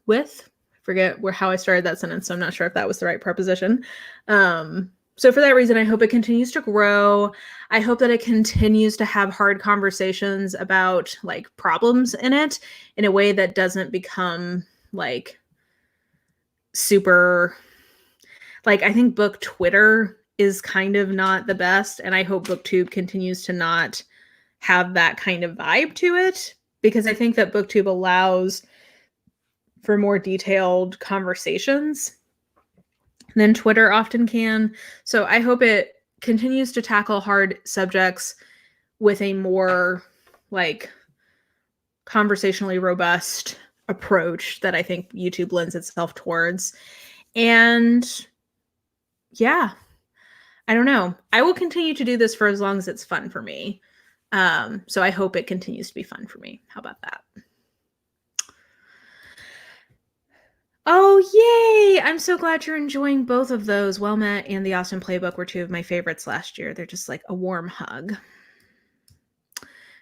with. Forget how I started that sentence, so I'm not sure if that was the right preposition. So for that reason, I hope it continues to grow. I hope that it continues to have hard conversations about like problems in it in a way that doesn't become like super, like I think book Twitter is kind of not the best, and I hope Booktube continues to not have that kind of vibe to it because I think that Booktube allows for more detailed conversations than Twitter often can. So I hope it continues to tackle hard subjects with a more like conversationally robust approach that I think YouTube lends itself towards. And yeah, I don't know. I will continue to do this for as long as it's fun for me. So I hope it continues to be fun for me. How about that? Oh, yay! I'm so glad you're enjoying both of those. Well Met and The Austin Playbook were two of my favorites last year. They're just like a warm hug.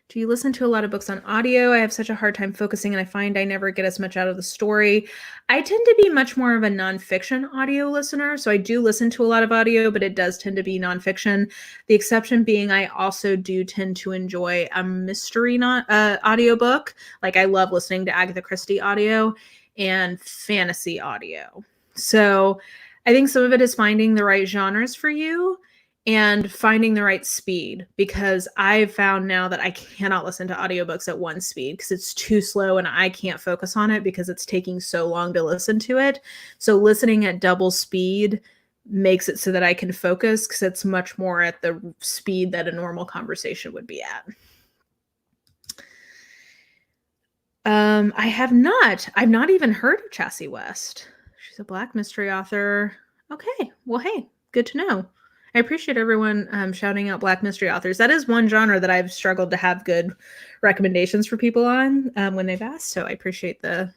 Do you listen to a lot of books on audio? I have such a hard time focusing and I find I never get as much out of the story. I tend to be much more of a nonfiction audio listener. So I do listen to a lot of audio, but it does tend to be nonfiction. The exception being I also do tend to enjoy a mystery audiobook. Like I love listening to Agatha Christie audio and fantasy audio. So I think some of it is finding the right genres for you and finding the right speed, because I've found now that I cannot listen to audiobooks at one speed because it's too slow and I can't focus on it because it's taking so long to listen to it. So listening at double speed makes it so that I can focus because it's much more at the speed that a normal conversation would be at. I've not even heard of Chassie West. She's a Black mystery author. Okay, well, hey, good to know. I appreciate everyone shouting out Black mystery authors. That is one genre that I've struggled to have good recommendations for people on when they've asked. So I appreciate the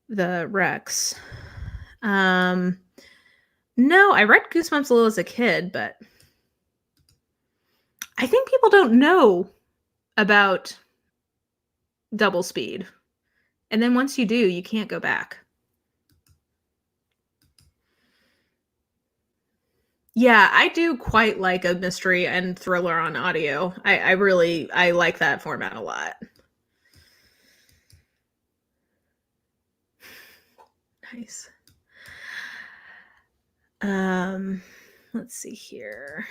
recs. No, I read Goosebumps a little as a kid, but I think people don't know about double speed. And then once you do, you can't go back. Yeah, I do quite like a mystery and thriller on audio. I like that format a lot. Nice. Let's see here.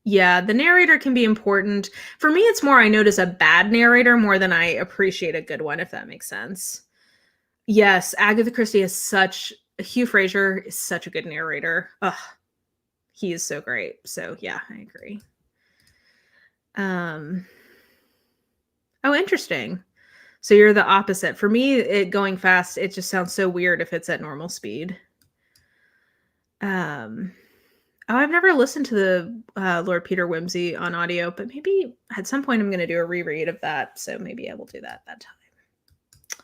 Yeah, the narrator can be important. For me, it's more I notice a bad narrator more than I appreciate a good one, if that makes sense. Yes, Agatha Christie is Hugh Fraser is such a good narrator. Ugh. He is so great. So yeah, I agree. Oh, interesting. So you're the opposite. For me, it going fast, it just sounds so weird if it's at normal speed. Oh, I've never listened to the Lord Peter Wimsey on audio, but maybe at some point I'm going to do a reread of that. So maybe I will do that time.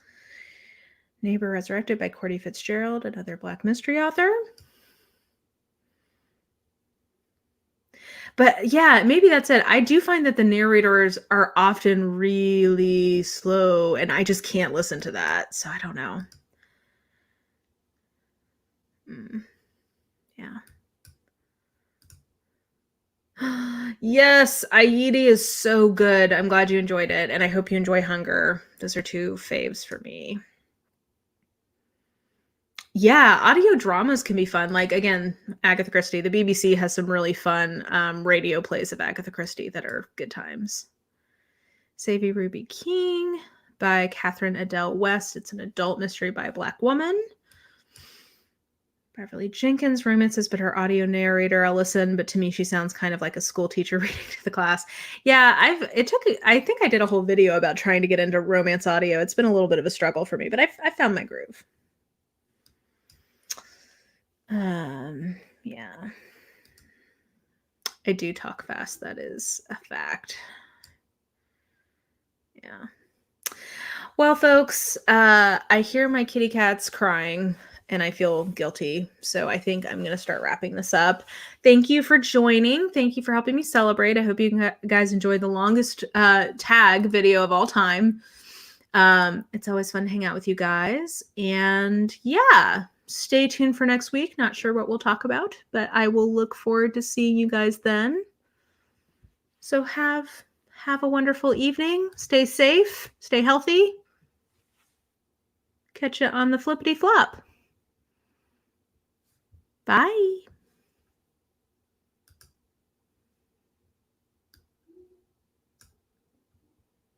Neighbor Resurrected by Cordy Fitzgerald, another Black mystery author. But yeah, maybe that's it. I do find that the narrators are often really slow, and I just can't listen to that. So I don't know. Yeah. Yes, Aidi is so good. I'm glad you enjoyed it, and I hope you enjoy Hunger. Those are two faves for me. Yeah, audio dramas can be fun. Like, again, Agatha Christie. The BBC has some really fun radio plays of Agatha Christie that are good times. Savvy Ruby King by Catherine Adele West. It's an adult mystery by a Black woman. Beverly Jenkins, romances, but her audio narrator. I'll listen, but to me, she sounds kind of like a school teacher reading to the class. Yeah, I think I did a whole video about trying to get into romance audio. It's been a little bit of a struggle for me, but I found my groove. Yeah. I do talk fast. That is a fact. Yeah. Well, folks, I hear my kitty cats crying and I feel guilty. So I think I'm going to start wrapping this up. Thank you for joining. Thank you for helping me celebrate. I hope you guys enjoyed the longest tag video of all time. It's always fun to hang out with you guys. And yeah, stay tuned for next week. Not sure what we'll talk about, but I will look forward to seeing you guys then. So have a wonderful evening. Stay safe. Stay healthy. Catch you on the flippity flop. Bye.